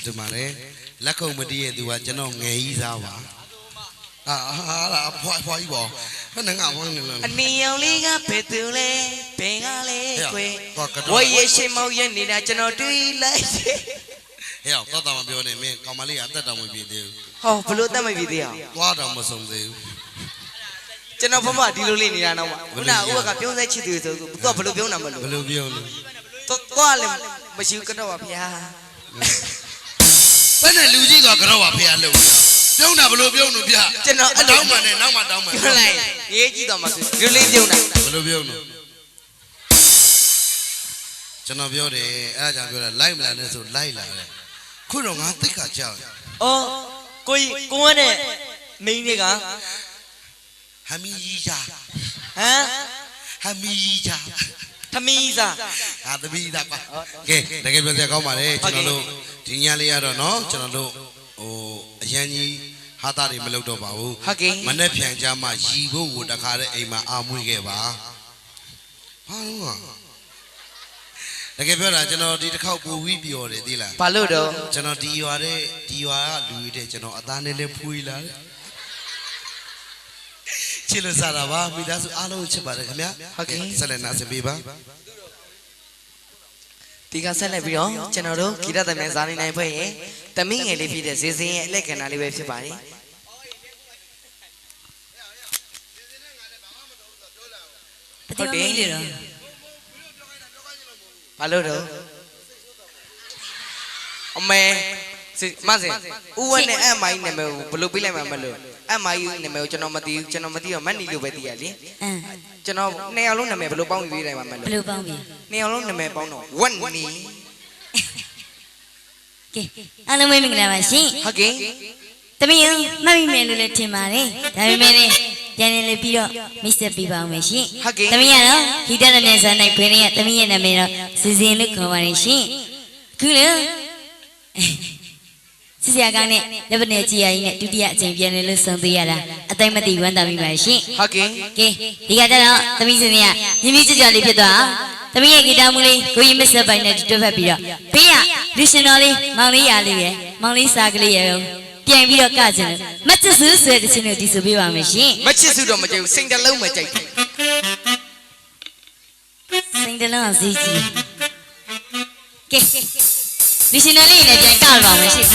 ဒီမှာလေလက်ခုံမတည်ရဲ့သူကကျွန်တော်ငယ်ကြီးသားပါဟာဖွာကြီးပေါ့ဘယ်နဲ့ငါဖွာနေလဲအနီရောင်လေးကဘယ်သူလဲဘယ်ကလဲကွယ်ဝေးရှိမောက်ရဲ့နေတာကျွန်တော်တွေးလိုက်ဟဲ့တော့တော်မပြောနဲ့မင်းကောင်မလေးကအသက်တောင်မပြည့်သေးဘူးဟောဘလို့တက်မပြည့်သေးအောင်သွားတော့မဆုံးသေးဘူးကျွန်တော်ဘမဒီလိုလေးနေတာတော့မှခုနကဥပကပြုံးစဲချစ်သူဆိုသူကဘလို့ပြုံးတာမလို့ဘလို့ပြုံးလဲသွားလည်းမရှိကတော့ပါဗျာဘယ်နဲ့လူကြီးကတော့ပါဖေရလို့ပြုံးတာဘလို့ပြုံးလို့ဗျကျွန်တော်တောင်းမှနဲ့နောက်မှတောင်းမှပြောလိုက်ရေးကြည့်တော့မှဒီလေးပြုံးတာဘလို့ပြုံးလို့ကျွန်တော်ပြောတယ်အဲ့ဒါကြောင့်ပြောတာလိုက်မလာနဲ့ဆိုလိုက်လာတယ်ခုတော့ငါသိက္ခာကြောက်အော်ကိုကနဲ့မင်းတွေကဟမီယာဟမ်ဟမီယာသမီးစားဟာသမီးသားပါကဲတကယ်ပြောစရာကောင်းပါလေကျွန်တော်တို့ဒီညလေးရတော့เนาะကျွန်တော်တို့ဟိုအရန်ကြီးဟာတာတွေမလုပ်တော့ပါဘူးဟုတ်ကဲ့မနဲ့ဖြန်ကြမှာရီဖို့ကိုတခါတဲ့အိမ်မှာအာမွေးခဲ့ပါဘာလို့တကယ်ပြောတာကျွန်တော်ဒီတစ်ခေါက်ပူဝီးပြောတယ်သိလားဘာလို့တော့ကျွန်တော်ဒီရွာကလူတွေတဲ့ကျွန်တော်အသားနဲ့လဲဖွေးလာတယ်ချစ်လို့စားတာပါမိသားစုအားလုံးချစ်ပါတယ်ခင်ဗျာဟုတ်ကဲ့ဆက်လက်နာဆင်ပေးပါဒီကဆက်လက်ပြီးတော့ကျွန်တော်တို့ဂီတသမန်ဇာနေနိုင်ဖွဲ့ရဲ့တမင်းငယ်လေးဖြစ်တဲ့ဇေစင်းရဲ့အလက်ကဏ္ဍလေးပဲဖြစ်ပါတယ်ဟုတ်တယ်လေတော့ဘာလို့တော့အမေမစင်ဦးဝဲနဲ့အမိုင်းနာမည်ကိုဘယ်လိုပြလိုက်မှမလို့အ အမကြီးနာမည်ကိုကျွန်တော်မသိဘူးကျွန်တော်မသိတော့မတ်နီလို့ပဲသိရလေ အင်း ကျွန်တော်နှစ်ယောက်လုံးနာမည်ဘယ်လိုပေါင်းပြီးတိုင်းမှာမ ဘ လို့ လို့ပေါင်းပြီ နှစ်ယောက်လုံးနာမည်ပေါင်းတော့ဝက်နီ ကဲအားလုံးမင်္ဂလာပါရှင် ဟုတ်ကဲ့ သမီးမှတ်မိမယ်လို့လည်းထင်ပါတယ်ဒါပေမဲ့လည်းပြန်လည်ပြီးတော့မိတ်ဆက်ပေးပါအောင်မယ်ရှင်သမီးကတော့ဂီတနဲ့မြန်ဆန်နိုင်ခွေးလေးကသမီးရဲ့နာမည်တော့စီစဉ်လို့ခေါ်ပါတယ်ရှင်အခုလေစစ်စရာကောင်းတဲ့လက်ပနဲ့ကြည်ရည်နဲ့ဒုတိယအကြိမ်ပြန်လည်လို့ဆုံသေးရတာအတိုင်းမသိဝမ်းသာမိပါရှင် ဟုတ်ကဲ့ ကဲဒီကကြတော့သမီးစင်ကမြင်းမြင့်ကြကြလေးဖြစ်သွားအောင်သမီးရဲ့ဂီတမူလေးကိုကြီးမဆက်ပိုင်နဲ့တွဲဖက်ပြီးတော့ဘေးကလူရှင်တော်လေးမောင်လေးရလေးရယ်မောင်လေးစားကလေးရယ်ပြန်ပြီးတော့ကကြတယ်မချစ်စုဆိုတဲ့ချင်းကိုဒီဆိုပေးပါမယ်ရှင် မချစ်စုတော့မကြိုက်ဘူးစိတ်တလုံးမကြိုက်ဘူး စိန်တလုံးအောင်ဈေးကြီးကဲလူရှင်တော်လေးနဲ့ပြန်ကပါမယ်ရှင်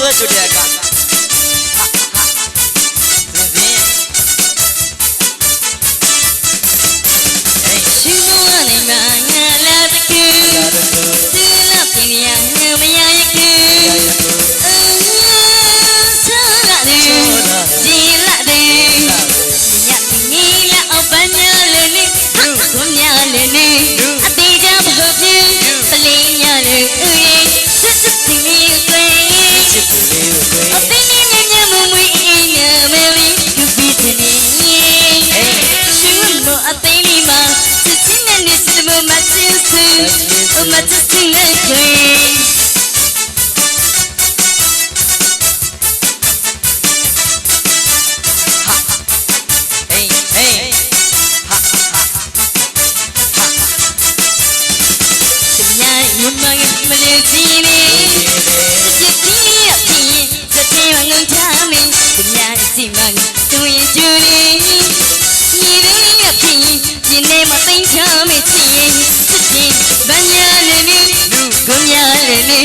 ဆွဲချွတ်တဲ့ကရှိမဝနိုင်မှာငါလာတကူသူလာပြင်းရငါမရရကူဆောလာတယ်ဒီလာတယ်ညငီလာအပညာလည်းနေကိုညာလည်းနေအသေးချမဟုတ်ဘူး လက်ခွေ Hey, hey. Ha, ha. သူများရင်မကမလေးစီနေချစ်တီးရဖြစ်စတဲ့ငုံချမင်းသူများစီမန်သူရင်ကျူနေညီလေးရဖြစ်ဒီနေ့မသိချမင်းချစ်စစ်တင်ဗညာလည်းနေလူကိုများလည်းနေ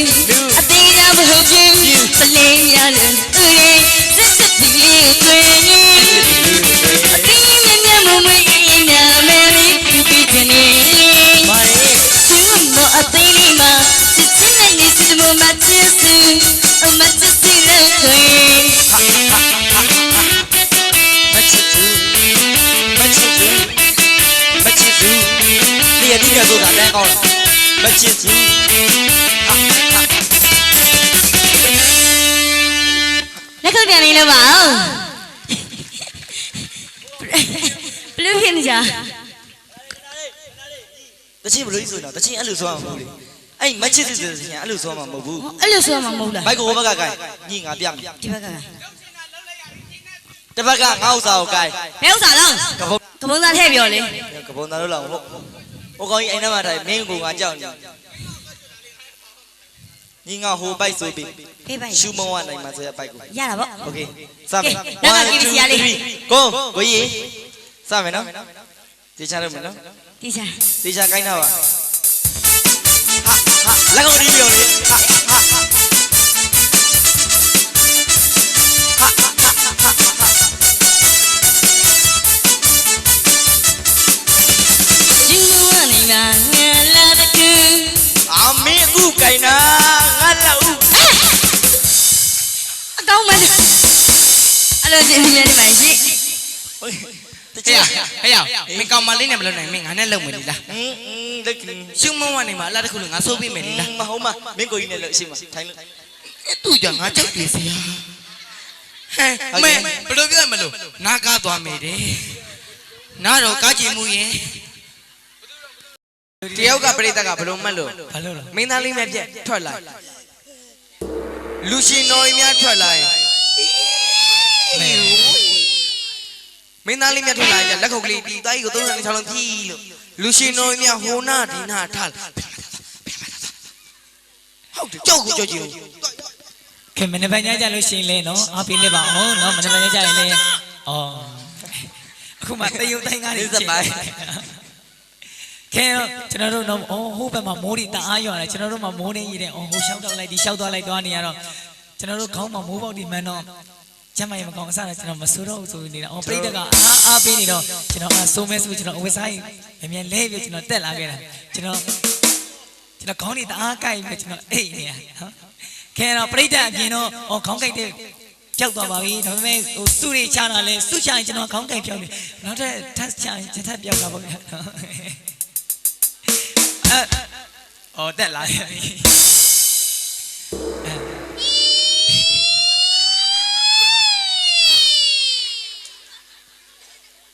အသေးရမဟုတ်ဘူးပလေးများလည်းဦးရဲ့စစ်စစ်ဒီလေးကိုအသေးမြမြမမွေးနာမဲလေးပြီးချင်နေပါလေသူမအသေးလေးမှာစစ်စစ်နဲ့နေစစ်မမချစ်စုအမချစ်စီလည်းခွေ 你也听着做啥蛋糕了？没记住。 လက်ခုပ်ပြန်နေလို့ပါဦးဘလူးဖြစ်နေကြ တချင်းဘလို့ဆိုတော့တချင်းအဲ့လိုဆိုမှာမဟုတ်လေအဲ့မချစ်စစ်စစ်ချင်းအဲ့လိုဆိုမှာမဟုတ်ဘူး အဲ့လိုဆိုမှမဟုတ်လား ဘိုက်ကိုဘက်ကကိုင်ညီငါပြမယ် ဒီဘက်က တစ်ဘက်ကငါဥစားကိုကိုင် ဘယ်ဥစ္စာလဲ ကပုံ ကပုံသားထည့်ပြောလေ ကပုံသားလို့လောက်ဟုတ်ဟိုကောင်ကြီးအိမ်ထဲမှာထိုင်မင်းကိုငါကြောက်နေညီငါဟိုဘိုက်ဆိုပြီး ဖေးပိုင် ရှူမဝနိုင်မှာဆိုရဘိုက်ကို ရတာပေါ့ โอเคစမယ် နောက်ကကြည့်စီရလေး ကိုကြီးစမယ်နော်တေချာလို့မယ်နော် ဒီစား တေချာကိုင်းတာပါဟာလက်ကုန်ဒီပြောလေဟာရှင်လူကနေမှာငါလာတကူ အမေအခုကိုင်းတာငါလောက် အကောင်းမလားအဲ့လိုရှင်ပြနေပါရှိ တချာ ဟဲ့ရမင်းကောင်မလေးနဲ့မလုပ်နိုင်မင်းငါနဲ့လုံမယ်လေလား လက်ကင်း ရှုံးမဝနေမှာအလားတခုလို့ငါဆိုးပေးမယ်လေလား မဟုတ်မမင်းကိုကြီးနဲ့လို့ရှိမှာထိုင်လို့ အဲ့သူကြောင့်ငါကြောက်တယ်ဆရာဟဲ့မင်းဘယ်လိုပြောမလို့နားကားသွားမယ်တဲ့နားတော့ကားကြည့်မှုရင်တယောက်ကပြိတ္တကဘယ်လိုမှတ်လို့ ဘာလို့လဲ မင်းသားလေးများပြက်ထွက်လာလူရှင်တော်ကြီးများထွက်လာရင်မင်းသားလေးများထွက်လာရင်လက်ခုပ်ကလေးတီသားကြီးကို36လုံးဖြီးလို့လူရှင်တော်ကြီးများဟိုနာဒီနာထားဟုတ်တယ်ကြောက်ကိုကြောက်ကြည့် ခင်မနေ့ပိုင်းညကြလို့ရှိရင်လဲနော်အားပေးလက်ပါအောင်နော်မနေ့ပိုင်းညကြရင်လဲအော်အခုမှတရုတ်တိုင်းကနေခင်ကျွန်တော်တို့တော့ဟိုဘက်မှာမိုးရီတအားရွာတယ်ကျွန်တော်တို့မှမိုးနေရတဲ့ဟိုရှောက်တော့လိုက်ဒီရှောက်သွားလိုက်သွားနေရတော့ကျွန်တော်တို့ခေါင်းမှာမိုးပေါက်ဒီမှန်တော့ကျမရေမကောင်းအစားကျွန်တော်မဆိုးတော့ဘူးဆိုနေတာပြိတ္တကအားပေးနေတော့ကျွန်တော်ဆိုးမဲဆိုကျွန်တော်အဝတ်စားရင်မြန်လဲပြီးကျွန်တော်တက်လာခဲ့တာကျွန်တော်ခေါင်းနေတအားကိုက်ပြီးကျွန်တော်အိတ်နေရနော်ခင်ဗျာပြိတ္တအပြင်တော့ခေါင်းကိုက်တဲ့ကြောက်သွားပါပြီဒါပေမဲ့ဟိုစုရိချတာလဲစုချရင်ကျွန်တော်ခေါင်းကိုက်ပြောင်းနေနောက်ထပ်ထပ်ချရင်ထပ်ပြောက်တာပေါ့ဗျာအော်တက်လာပြီ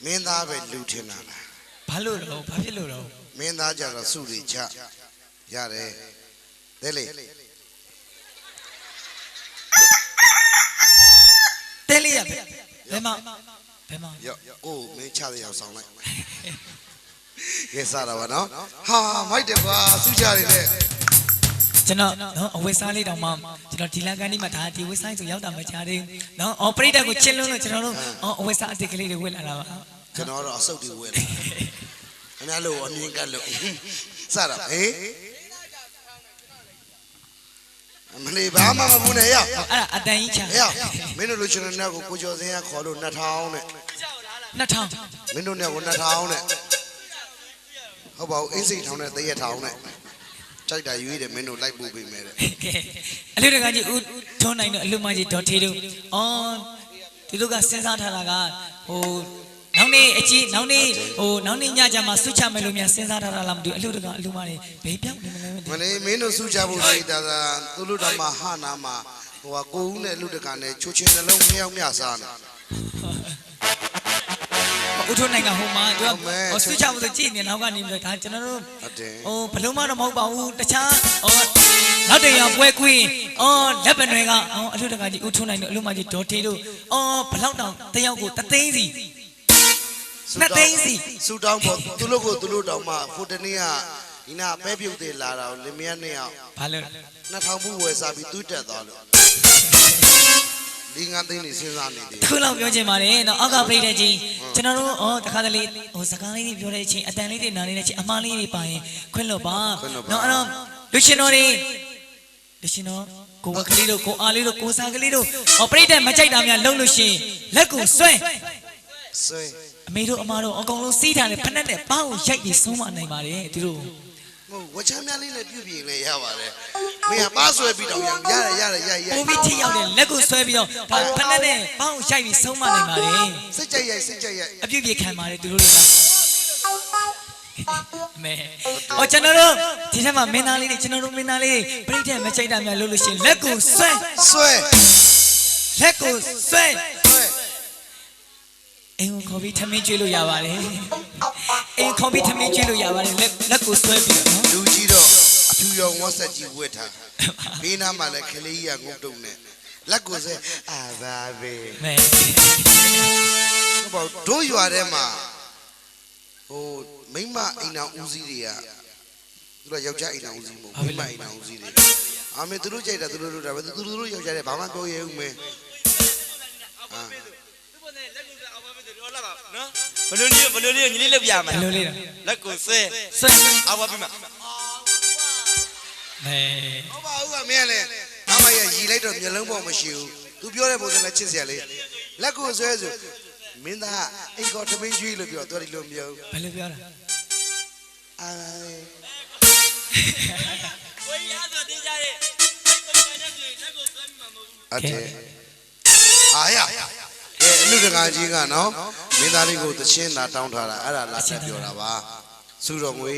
မင်းသားပဲလူထင်တာလား ဘာလို့တော့ဘာဖြစ်လို့တော့ မင်းသားကြတော့စုတွေချရတယ်ဒဲလေ တဲလေးရဘယ်မှာ ရော့ကိုမင်းချတဲ့အောင်ဆောင်လိုက်ကဲစားတော့ဗောနော်ဟာမိုက်တယ်ကွာစုချရတယ်တဲ့ ကျွန်တော်နော်အဝတ်စားလေးတောင်မှကျွန်တော်ဒီလကန်လေးမှာဒါဒီဝတ်ဆိုင်ဆိုရောက်တာမချသေးဘူးနော်အော်ပြိတ္တကိုချင်းလုံးလို့ကျွန်တော်တို့အဝတ်စားအစ်စ်ကလေးတွေဝတ်လာတာပါ ကျွန်တော်တော့အဆုတ်တွေဝယ်လာအများလို့အမြင်ကလို့စားတော့ဟေးမလေးဘာမှမဘူးနဲ့ရ အဲ့ဒါအတန်ကြီးချ ဟေးမင်းတို့လူရှင်တဲ့ကိုကျော်စင်းကခေါ်လို့2000နဲ့ 2000 မင်းတို့နဲ့ကို2000နဲ့ဟုတ်ပါဘူးအင်းစိတ်ထောင်နဲ့တရက်ထောင်နဲ့ကြိုက်တာရွေးတယ်မင်းတို့လိုက်ပို့ပေးမယ်တဲ့ အလူတကကြီးဦးထွန်းနိုင်တော့အလူမကြီးဒေါ်ထေးတို့အော်ဒီလူကစဉ်းစားထားတာကဟိုနောက်နေ့အကြီးနောက်နေ့ညကြမှာစုချမယ်လို့များစဉ်းစားထားတာလားမသိဘူးအလူတကအလူမတွေဘေးပြောင်းနေမလဲမသိ မလေးမင်းတို့စုချဖို့နေတာကသူတို့တော့မှဟာနာမှာဟိုကကိုဦးနဲ့လူတကနဲ့ချိုချင်းနှလုံးမရောက်မြစားနေ ဟ ဦးထွန်းနိုင်ကဟိုမှာသူက ဟုတ်မယ် ဟိုဆွချဖို့ဆိုကြည့်နေနောက်ကနေပြီးတော့ဒါကျွန်တော်တို့ ဟုတ်တယ် ဟိုဘလုံးမတော့မဟုတ်ပါဘူးတခြားဟိုနောက်တရံပွဲကွင်းလက်ပံတွေကအလှတကကြီးဦးထွန်းနိုင်တို့အလှမကြီးဒေါ်ထေးတို့ဘလောက်တောင်တယောက်ကိုတသိန်းစီနှစ်သိန်းစီ စူတောင်းပေါ်သူတို့ကိုသူတို့တောင်းမှဖိုတနေ့ကဒီနာပဲပြုတ်သေးလာတာကိုလင်မယားနှစ်ယောက် ဘာလို့ 2000ဘူးဝယ်စားပြီးသူ့တက်သွားလို့ဒီငါသိနေစဉ်းစားနေတယ် ခုလောက်ပြောချင်ပါတယ်နော်အောက်ကပြိတဲ့ချင်းကျွန်တော်တို့တခါတလေဟိုစကားလေးတွေပြောတဲ့အချိန်အတန်လေးတွေနားနေတဲ့ချိန်အမှားလေးတွေပါရင်ခွင့်လို့ပါနော်အဲ့တော့လူရှင်တော်တွေလူရှင်တော်ကိုဝကလေးတို့ကိုအားလေးတို့ကိုစားကလေးတို့ပြိတဲ့မကြိုက်တာများလုံးလို့ရှိရင်လက်ကိုဆွဲ ဆွဲ အမေတို့အမတို့အကုန်လုံးစီးထားတယ်ဖက်နဲ့ပေါင်းရိုက်ပြီးဆုံးမနိုင်ပါတယ်သူတို့ ဟုတ်ဝချမ်းများလေးလည်းပြုတ်ပြင်လည်းရပါတယ်မင်းကပါဆွဲပြီးတော့ရတယ်ရ ပိုပြီးထိရောက်တယ်လက်ကိုဆွဲပြီးတော့ဒါဖက်နဲ့ပေါင်းရိုက်ပြီးဆုံးမနိုင်ပါတယ် စိတ်ကြိုက်ရိုက်စိတ်ကြိုက်ရိုက် အပြည့်ပြည့်ခံပါတယ်သူတို့တွေကမဲကျွန်တော်တို့ဒီထက်မှမင်းသားလေးတွေကျွန်တော်တို့မင်းသားလေးပြိတ္တမချိုက်တာများလို့လို့ရှိရင်လက်ကိုဆွဲ ဆွဲ လက်ကိုဆွဲ ဆွဲ အင်းကိုခေါ်ပြီးထမင်းကျွေးလို့ရပါတယ်အင်းခေါ်ပြီးထမင်းကျွေးလို့ရပါတယ်လက်ကိုဆွဲပြီးတော့နော် လူကြီးတော့အဖြူရောင်ဝတ်ဆက်ကြီးဝတ်ထားဘေးနားမှာလည်းခလေးကြီးကငုတ်တုံနဲ့လက်ကိုဆွဲအာဘာပဲ မဲ ဟုတ်ပါတို့ရွာထဲမှာဟိုမိမအိမ်အောင်ဦးစီးတွေကသူတို့ယောက်ျားအိမ်အောင်ဦးစီးမဟုတ်မိမအိမ်အောင်ဦးစီးတွေအာမေသူတို့ကြိုက်တာသူတို့လုပ်တာပဲသူတို့ယောက်ျားတွေဘာမှပြောရဲဦးမဲအာ ဘလို့လေးညီလေးလောက်ပြမှာ ဘယ်လိုလေးလဲ လက်ကိုဆွဲ ဆွဲ အောက်ပါပြီမှာ မဲ ဟုတ်ပါဘူးကမင်းလည်းအမရရီလိုက်တော့မျက်လုံးပေါ်မရှိဘူးသူပြောတဲ့ပုံစံနဲ့ချစ်စရာလေးလက်ကိုဆွဲဆိုမင်းသားအိမ်ကောထမင်းကျွေးလို့ပြောတော်ဒီလိုမျိုး ဘယ်လိုပြောတာ အာ ကိုကြီးအားဆိုတင်းကြရဲ့လက်ကိုဆွဲမိမှာမဟုတ်ဘူး အတဲ့အာရကဲအလူတကာကြီးကနော်မင်းသားလေးကိုသချင်းသာတောင်းထားတာအဲ့ဒါလာတက်ပြောတာပါစုတော်ငွေ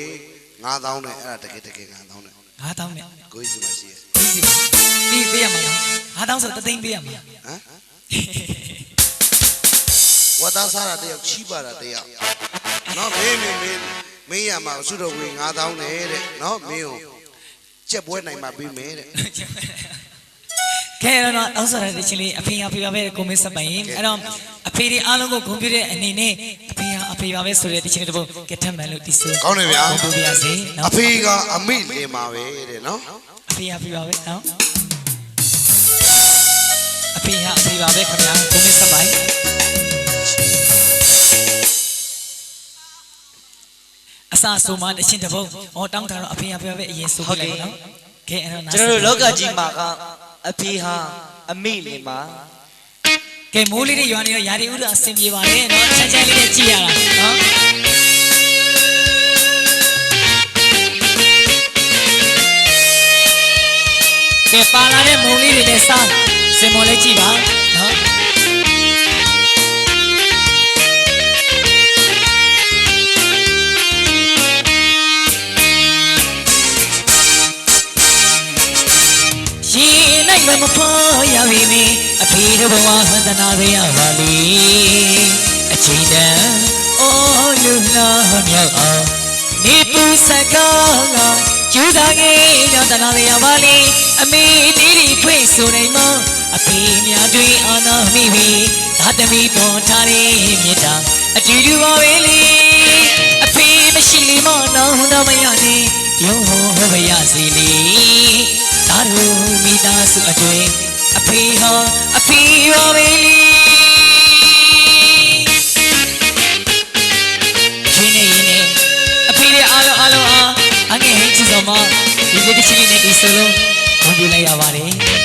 9000နဲ့အဲ့ဒါတကယ်9000နဲ့ 9000နဲ့ ကိုကြီးစီမရှိရဲ့ ပြီးပေးရမှာလား9000ဆိုတသိန်းပေးရမှာ ဟမ်ဝတ်သားစားတာတယောက်ချီးပါတာတယောက်နော်မင်းရမှာစုတော်ငွေ9000နဲ့တဲ့နော်မင်းကိုချက်ပွဲနိုင်မှာပြီးမယ်တဲ့ ကဲတော့အောက်စားတဲ့ချင်းလေးအဖေပါပဲကိုမင်းစပိုင်အဲ့တော့အဖေဒီအားလုံးကိုဂုဏ်ပြုတဲ့အနေနဲ့အဖေပါပဲဆိုတဲ့တချင်းတစ်ပုဒ်ကထက်မှန်လို့ဒီဆို ကောင်းတယ်ဗျာ ဂုဏ်ပြုပါရစေ အ နော် ဖေကအမိလင်ပါပဲတဲ့နော် အဖေပါပဲနော်အဖေပါပဲခင်ဗျာကိုမင်းစပိုင်အစားဆိုမှတချင်းတစ်ပုဒ်တောင်းတာတော့အဖေပါပဲအရင်ဆိုပြလိုက်နော်ကဲအဲ့တော့ ကျွန်တော်တို့လောကကြီးမှာကအဖေဟာအမိလင်မှာ ကဲမိုးလေးတွေရွာနေတော့ယာရီဥဒအဆင်ပြေပါလေနော်ချမ်းချမ်းလေးနဲ့ကြည့်ရတာနော်ကဲပါလာတဲ့မိုးလေးတွေနဲ့စားစင်မော်လေးကြည့်ပါနော်မမဖော်ရပြီမင်းအဖေတို့ဘဝဟန်တနာရရပါလေအချိန်တန်အော်လူနာမြောက်အောင်နေပူစကားကကျူးစားခဲ့ရတနာရပါလေအမေတီးတီဖွင့်ဆိုနိုင်မအဖေများတွေအာနာမိပြီသာသမီပေါ်ထားတဲ့မြေတာအတူတူပါပဲလေအဖေမရှိလေမနောင်းတော့မရနဲ့ရုံဟောမရစီလေသာတို့မိသားစုအတွင်အဖေဟာအဖေပါပဲလေချင်းနေရင်အဖေရဲ့အားလုံးအားအငယ်ဟင်းချစ်တော်မှာဒီလိုတစ်ချင်းနဲ့ဒီဆိုလုံးဂုဏ်ပြုလိုက်ရပါတယ်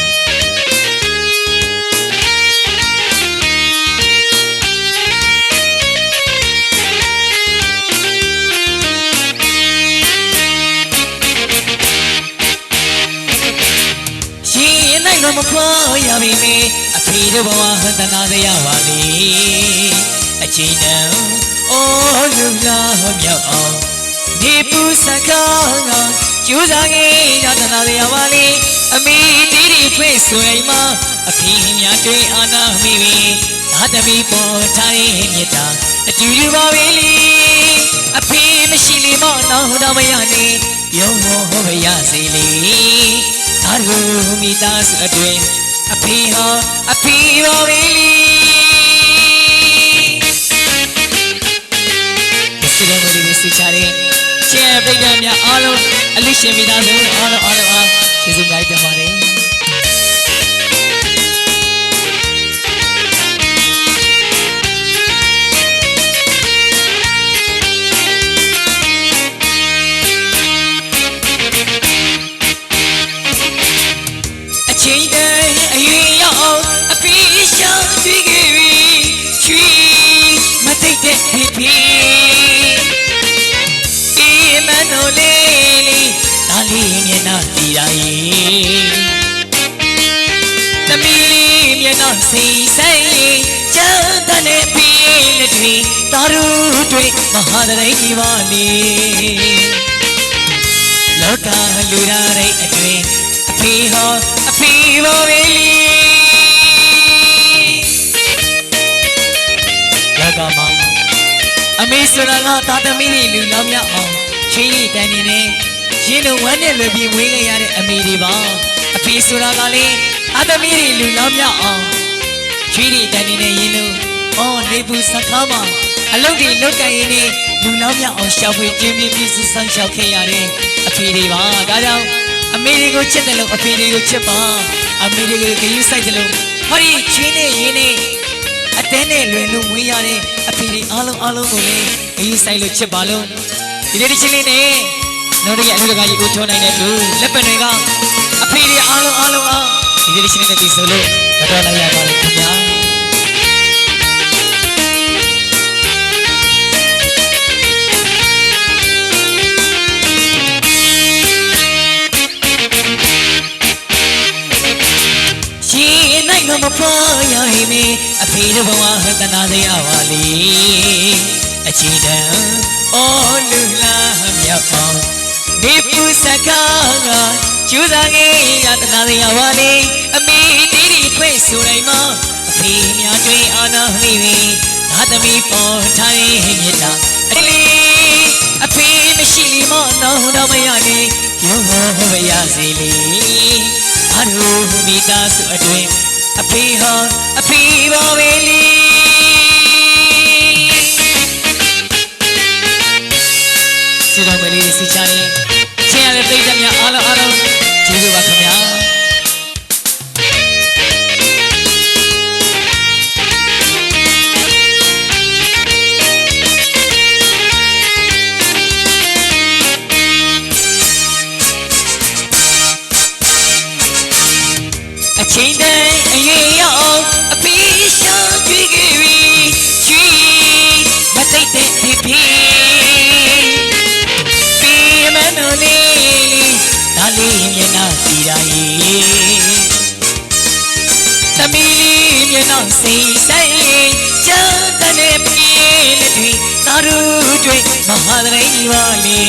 မဖော်ရပြီမေအဖေတို့ဘဝဟန်တနာရရပါလေအချိန်တန်အော်လူလာမြောက်အောင်နေပူစကားကကျူးစားခဲ့ရတနာရရပါလေအမေတီးတီဖွင့်ဆိုရင်မအဖေများတွေအာနာမိပြီသာသမီပေါ်ထားတဲ့မြေတာအ အတူတူပါပဲလေအဖေမရှိလေမနောက်တော့မရနဲ့ရုံဟောပဲရစေလေဒါတို့မိသားစုအတွင်အဖေဟာအဖေပါပဲလေဒီလိုမျိုးလေးစီချတဲ့ချဲပိတ်ကများအားလုံးအလိရှင်မိသားစုအားလုံးကျေးဇူးများတင်ပါတယ်ချိန်တိုင်းအရွယ်ရောက်အဖေရှောင်းတွေ့ခဲ့ပြီချွေမသိတဲ့ဖေဖေအေးမနိုလေးဒါလေးမျက်နှာတီးတိုင်းသမီးလေးမျက်နှာစိတ်ဆိုင်ချမ်းသာနေပြီလက်တွေသာရုတွေမဟာတရိပ်ပါလေလောကလူရတဲ့အတွေ့အဖေဟောအဖေပါပဲလောကမှာအမေဆိုတာကသာသမီတွေလူလောင်းမြောက်အောင်ချင်းလေးတန်နေနေရင်းတို့ဝမ်းနဲ့လွယ်ပြီးဝေးခဲ့ရတဲ့အမေတွေပါအဖေဆိုတာကလေသာသမီတွေလူလောင်းမြောက်အောင်ချင်းလေးတန်နေနေရင်းတို့နေဘူးစခါမှာအလုပ်တွေလုပ်ကြရင်နေလူလောင်းမြောက်အောင်ရှောက်ဖွေကျင်းပြပြစမ်းရှောက်ခဲ့ရတဲ့အဖေတွေပါဒါကြောင့်အမေတွေကိုချစ်တယ်လို့အဖေတွေကိုချစ်ပါအမေတွေကိုဂရုစိုက်တယ်လို့ဟောဒီချင်းနဲ့ရင်းနဲ့အတဲနဲ့လွယ်လို့ဝေးရတဲ့အဖေတွေအားလုံးကိုလည်းဂရုစိုက်လို့ချစ်ပါလို့ဒီလေးချင်းလေးနဲ့တို့ရဲ့အလူတကာကြီးကိုထုံးနိုင်တဲ့သူလက်ပံတွေကအဖေတွေအားလုံးဒီလေးချင်းလေးနဲ့ဒီဆိုလို့တော်လိုက်ရပါလိမ့်ခင်ဗျာမဖွာရဟိမေအဖေတို့ဘဝဟတနာစေရပါလေအခြေတံအော်လူလာမြတ်ပေါင်းဒီပုစကားကကျူးစားခဲ့ရတနာစေရပါလေအမေတီးတီခွေဆိုတိုင်းမှာအဖေများတွေ့အာနာဟိမေသာသမီပေါ်ထိုင်မြတ်တာအလေးအဖေမရှိလီမနောက်တော့မရနေရုံဟောပဲရစေလေအရူမိသားစုအတွင်အဖေဟာအဖေပါပဲလေစီတော်မလေးစီချရင်ချင်းရတဲ့ပြည်သူများအားလုံးကျေးဇူးပါခင်ဗျာအချိန်တိုင်းအရွယ်ရောက်အဖေရှောင်းတွေ့ခဲ့ပြီချွေမသိတဲ့ဖေဖေမနိုလေးဒါလေးမျက်နှာတီးတိုင်းသမီးလေးမျက်နှာစိတ်ဆိုင်ချမ်းသာနေပြီလက်တွေသာရုတွေမဟာတရိပ်ပါလေ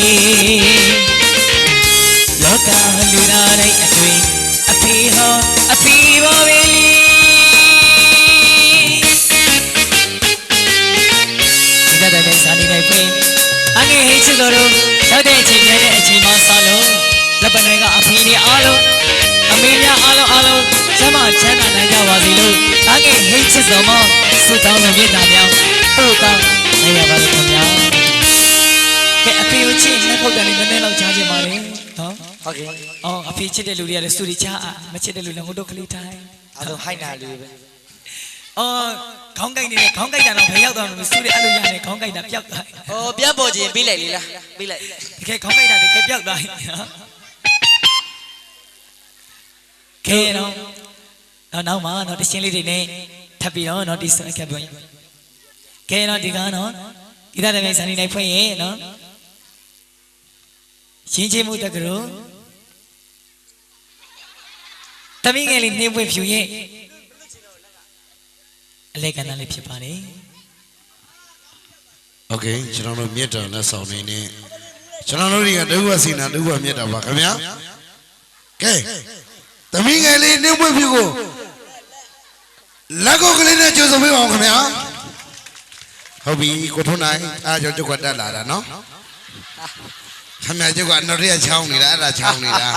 လောကလူရတဲ့အတွေ့အဖေဟောအဖေပါပဲလေဒီတဲ့ဇာနေလိုက်ပြင်အငယ်ဟိချစ်တော်တို့ရောက်တဲ့အချိန်ပြတဲ့အချိန်မှစလို့လက်ပံတွေကအဖေတွေအားလုံးအမေများအားလုံးချမ်းသာနိုင်ကြပါစေလို့အငယ်ဟိချစ်တော်မဆုတောင်းလို့မြတ်တာများပို့တောင်းနေရပါလိမ့်ခင်ဗျာကဲအဖေကိုချစ်လက်ခုပ်တယ်လေးနည်းနည်းလောက်ချားချင်ပါလေနော်ဟုတ်ကဲ့အဖေချစ်တဲ့လူတွေကလည်းစူရီချမချစ်တဲ့လူလည်းငုတ်တော့ကလေးထိုင်အဲ့တော့ဟိုက်နာလူပဲခေါင်းကိုက်နေတယ်ခေါင်းကိုက်တာတော့ဘယ်ရောက်သွားမလဲစူရီအဲ့လိုရတယ်ခေါင်းကိုက်တာပျောက်သွားပြတ်ပေါ်ခြင်းပြီးလိုက်လေလားပြီးလိုက်တကယ်ခေါင်းကိုက်တာတကယ်ပျောက်သွားခဲတော့နောက်မှတော့တရှင်းလေးတွေနဲ့ထပ်ပြီးတော့ဒီစအခက်ပြောရင်ခဲတော့ဒီကားတော့ဒီတဲ့မြိုင်စံနေနိုင်ဖွင့်ရင်နော်ရှင်းချင်းမှုတက္ကသိုလ်သမီးငယ်လေးနှင်းပွင့်ဖြူရင်အလဲကဏ္ဍလေးဖြစ်ပါတယ်โอเคကျွန်တော်တို့မြတ်တော်လက်ဆောင်နေနဲ့ကျွန်တော်တို့တွေကဒုဝစီနာဒုဝမြတ်တော်ပါခင်ဗျာကဲသမီးငယ်လေးနှင်းပွင့်ဖြူကိုလက်ကုပ်ကလေးနဲ့ကြိုးစုံပေးပါဦးခင်ဗျာ ဟုတ်ပြီကိုထုံးနိုင်အားကြောင့်ကျုပ်ကတက်လာတာနော်ခမရကျုပ်ကနော်ရချောင်းနေတာအဲ့ဒါချောင်းနေတာ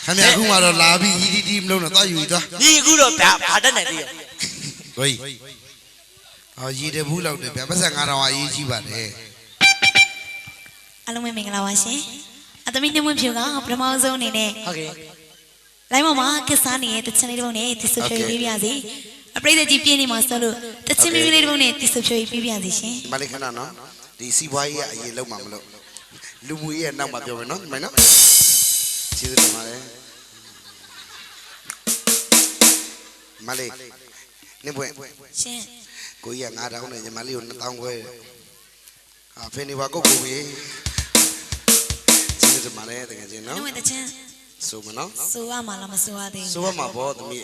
ခမရခုမှတော့လာပြီးရီတီမလို့တော့သွားယူသွား ဒီအခုတော့ဘာတက်နေသေးရ ဝေးဟောရီတဘူးလောက်တယ်ဗျပတ်စံ9000အရေးကြီးပါတယ် အားလုံးပဲမင်္ဂလာပါရှင်အသမီးနှမွေးဖြူကပထမဆုံးအနေနဲ့ ဟုတ်ကဲ့ လိုင်းပေါ်မှာကစားနေတဲ့တချင်လေးတစ်ပုဒ်နဲ့တိစုဖြိုးပေးပါစေအပရိသတ်ကြီးပြင်းနေမှာဆိုလို့တချင်လေးတစ်ပုဒ်နဲ့တိစုဖြိုးပေးပါစေရှင် ဒီမလေးခဏနော်ဒီစီပွားရေးကအရေးလုံးမှာမလို့လူမှုရေးရဲ့နောက်မှာပြောမယ်နော်ဒီမိုင်နော်ကျေးဇူးတင်ပါတယ်မလေးနေပွင့် ရှင် ကိုကြီးက9000နဲ့ညီမလေးကို2000ခွဲဟာဖေနေပါကုတ်ကိုပြီကျေးဇူးတင်ပါတယ်တကယ်ချင်းနော် နှမွေးတချင် ဆိုမနော် ဆိုရမှာလားမဆိုရသေး ဆိုရမှာပေါ့သမီး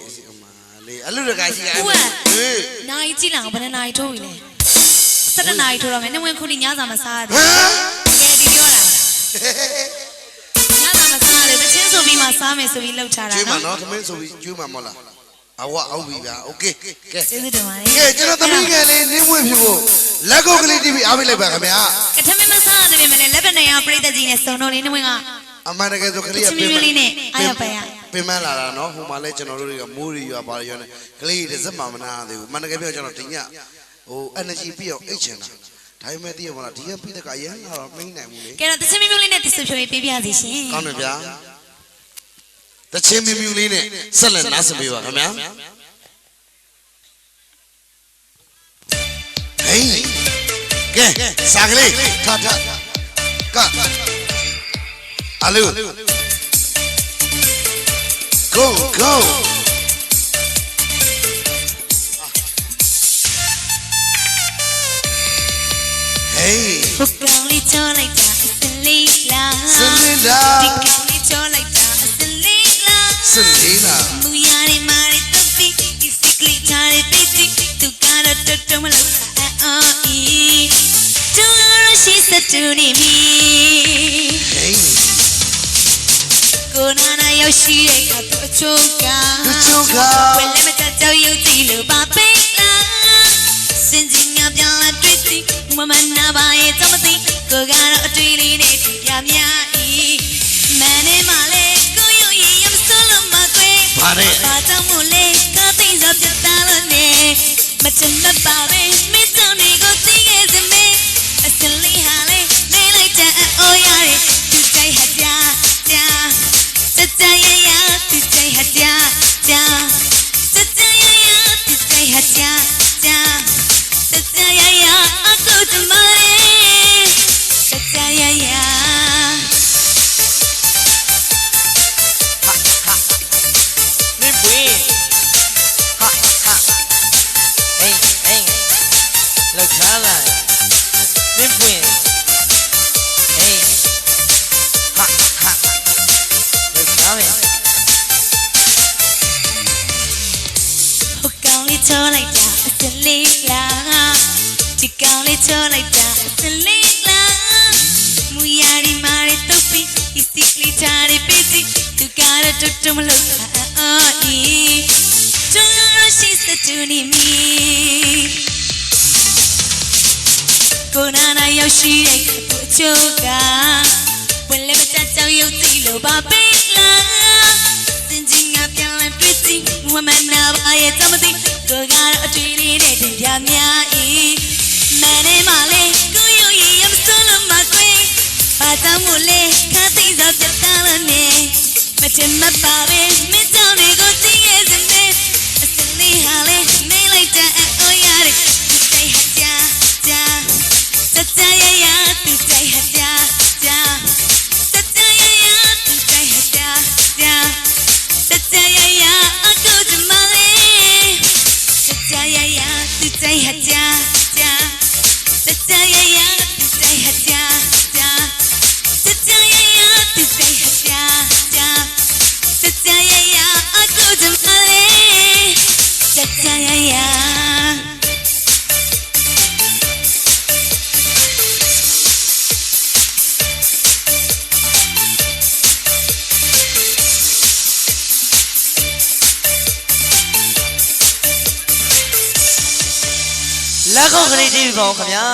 အလေးအလူတကာရှိရ ဘူး ဟေး နိုင်ကြည့်လားဘယ်နှနိုင်ထိုးပြီလဲ7နိုင်ထိုးတော့မယ်နှမွေးခုဒီညစာမစားရသေး ဟမ် ဘူးတကယ်ဒီပြောတာညစာမစားရသေးတချင်ဆိုပြီးမှစားမယ်ဆိုပြီးလှုပ်ထားတာ ကျွေးမှာ နော် နော်သမီးဆိုပြီးကျွေးမှာမဟုတ်လားအဝအောက်ပြီဗျာโอเคကဲ ကျေးဇူးတင်ပါတယ် ကဲကျွန်တော်သမီးငယ်လေးနင်းဝင့်ဖြစ်ဖို့လက်ကုတ်ကလေးတီးပြီးအားပေးလိုက်ပါခင်ဗျာ ကထမင်းမစားရသေးပေမဲ့လည်းလက်ပနေရပရိသတ်ကြီးနဲ့စုံတော့လေးနှမွေးက အမှန်တကယ်ဆိုကလေးက ချစ်မီမီလေးနဲ့အားရပါရ ပင်မလာတာနော်ဟိုမှာလဲကျွန်တော်တို့တွေကမိုးရီရွာပါရွာနဲ့ကလေးတစ်စက်မှမနာသေးဘူးအမှန်တကယ်ပြောကျွန်တော်ဒီညဟို energy ပြည့်အောင်အိတ်ချင်တာဒါပေမဲ့တည်ရမလားဒီကပြီးတဲ့ကအရင်ကတော့မင်းနိုင်ဘူးလေ ကဲတော့တချင်မီမီလေးနဲ့တိစုဖြိုးပေးပါစေရှင် ကောင်းတယ်ဗျာတချင်းမြူမြူလေးနဲ့ဆက်လက်နားဆင်ပေးပါခင်ဗျာဟေးကဲစားကလေးထထကအလူ go go ဟေး ဘုတ်ကောင်လေးချောလိုက်တာအစလေးလား စနေလာ ဒီကောင်လေးချောလိုက်တာအစလေးလား စနေလာ မူရရီမာရီတပ်ပြီးဒီစကလေးချာရီပိတ်ပြီးသူကတော့တတ်မလို့အော်ဤတူရရှိစတူနေမီ ဟေး ကိုနာနာရောက်ရှိတဲ့ကတော့အချိုးက တချို့က ဝဲလက်မတကြောက်ရွံ့ကြည့်လို့ပါပိတ်လားစင်ကြီးငါပြန်လာတွေ့စီမမနာပါရဲ့တော့မသိကိုကတော့အတွေ့လေးနဲ့ပြမြဤမန်နေမလေးကိုရုံရရမစိုးလို့မကွယ် ပါတဲ့ ဘာကြောင့်မို့လဲကသိစပြတ်သားလို့နေမချင်မပါပဲမင်းတို့နေကိုသိခဲ့စမေးအစလေးဟာလေနေလိုက်တဲ့အိုးရတယ်သူကြိုက်ဟာကြာကြာတကြရရသူကြိုက်ဟာကြာကြာတကြရရသူကြိုက်ဟာကြာကြာတကြရရအခုတမလေးတကြရရ နင်းပွင့်ဟာဟာဟေးဟေးလောက်ချလာနင်းပွင့်ဟေးဟာဟာလောက်ချမယ် ဟိုကောင်လေးချောလိုက်တာအစလေးလားဒီကောင်လေးချောလိုက်တာအစလေးလားမူရရီမာရီတုပ်ပြီးဒီစကလေးချာရီပိစီသူကတော့တွတ်တွတ်မလို့အော်ဤတူရရှိစတူနေမီကိုနာနာရောက်ရှိတဲ့ကတော့အချိုးကဝဲလက်မတကြောက်ရွံ့ကြည့်လို့ပါပိတ်လားစင်ကြီးငါပြန်လာတွေ့စီမမနာပါရဲ့တော့မသိကိုကတော့အတွေ့လေးနဲ့တင်ပြများဤမန်နေမလေးကိုရုံရရမစိုးလို့မကွယ်ဘာကြောင့်မို့လဲခါသိစားပြတ်သားလို့နေမချင်မပါပဲမင်းတို့တွေကိုသိရဲ့စနေအစလေးဟာလေနေလိုက်တဲ့အိုးရတယ်သူကြိုက်ဟာကြာကြာတကြရရသူကြိုက်ဟာကြာကြာတကြရရသူကြိုက်ဟာကြာကြာတကြရရအခုတမလေးတကြရရသူကြိုက်ဟာကြာကြာတကြရရသူကြိုက်ဟာကြာကြာတကြရရသူကြိုက်ဟာကြာကြာတကြရရအခုတမလေးတကြ လက်ခုပ်ကလေးတီးပြီပေါ့ခင်ဗျာ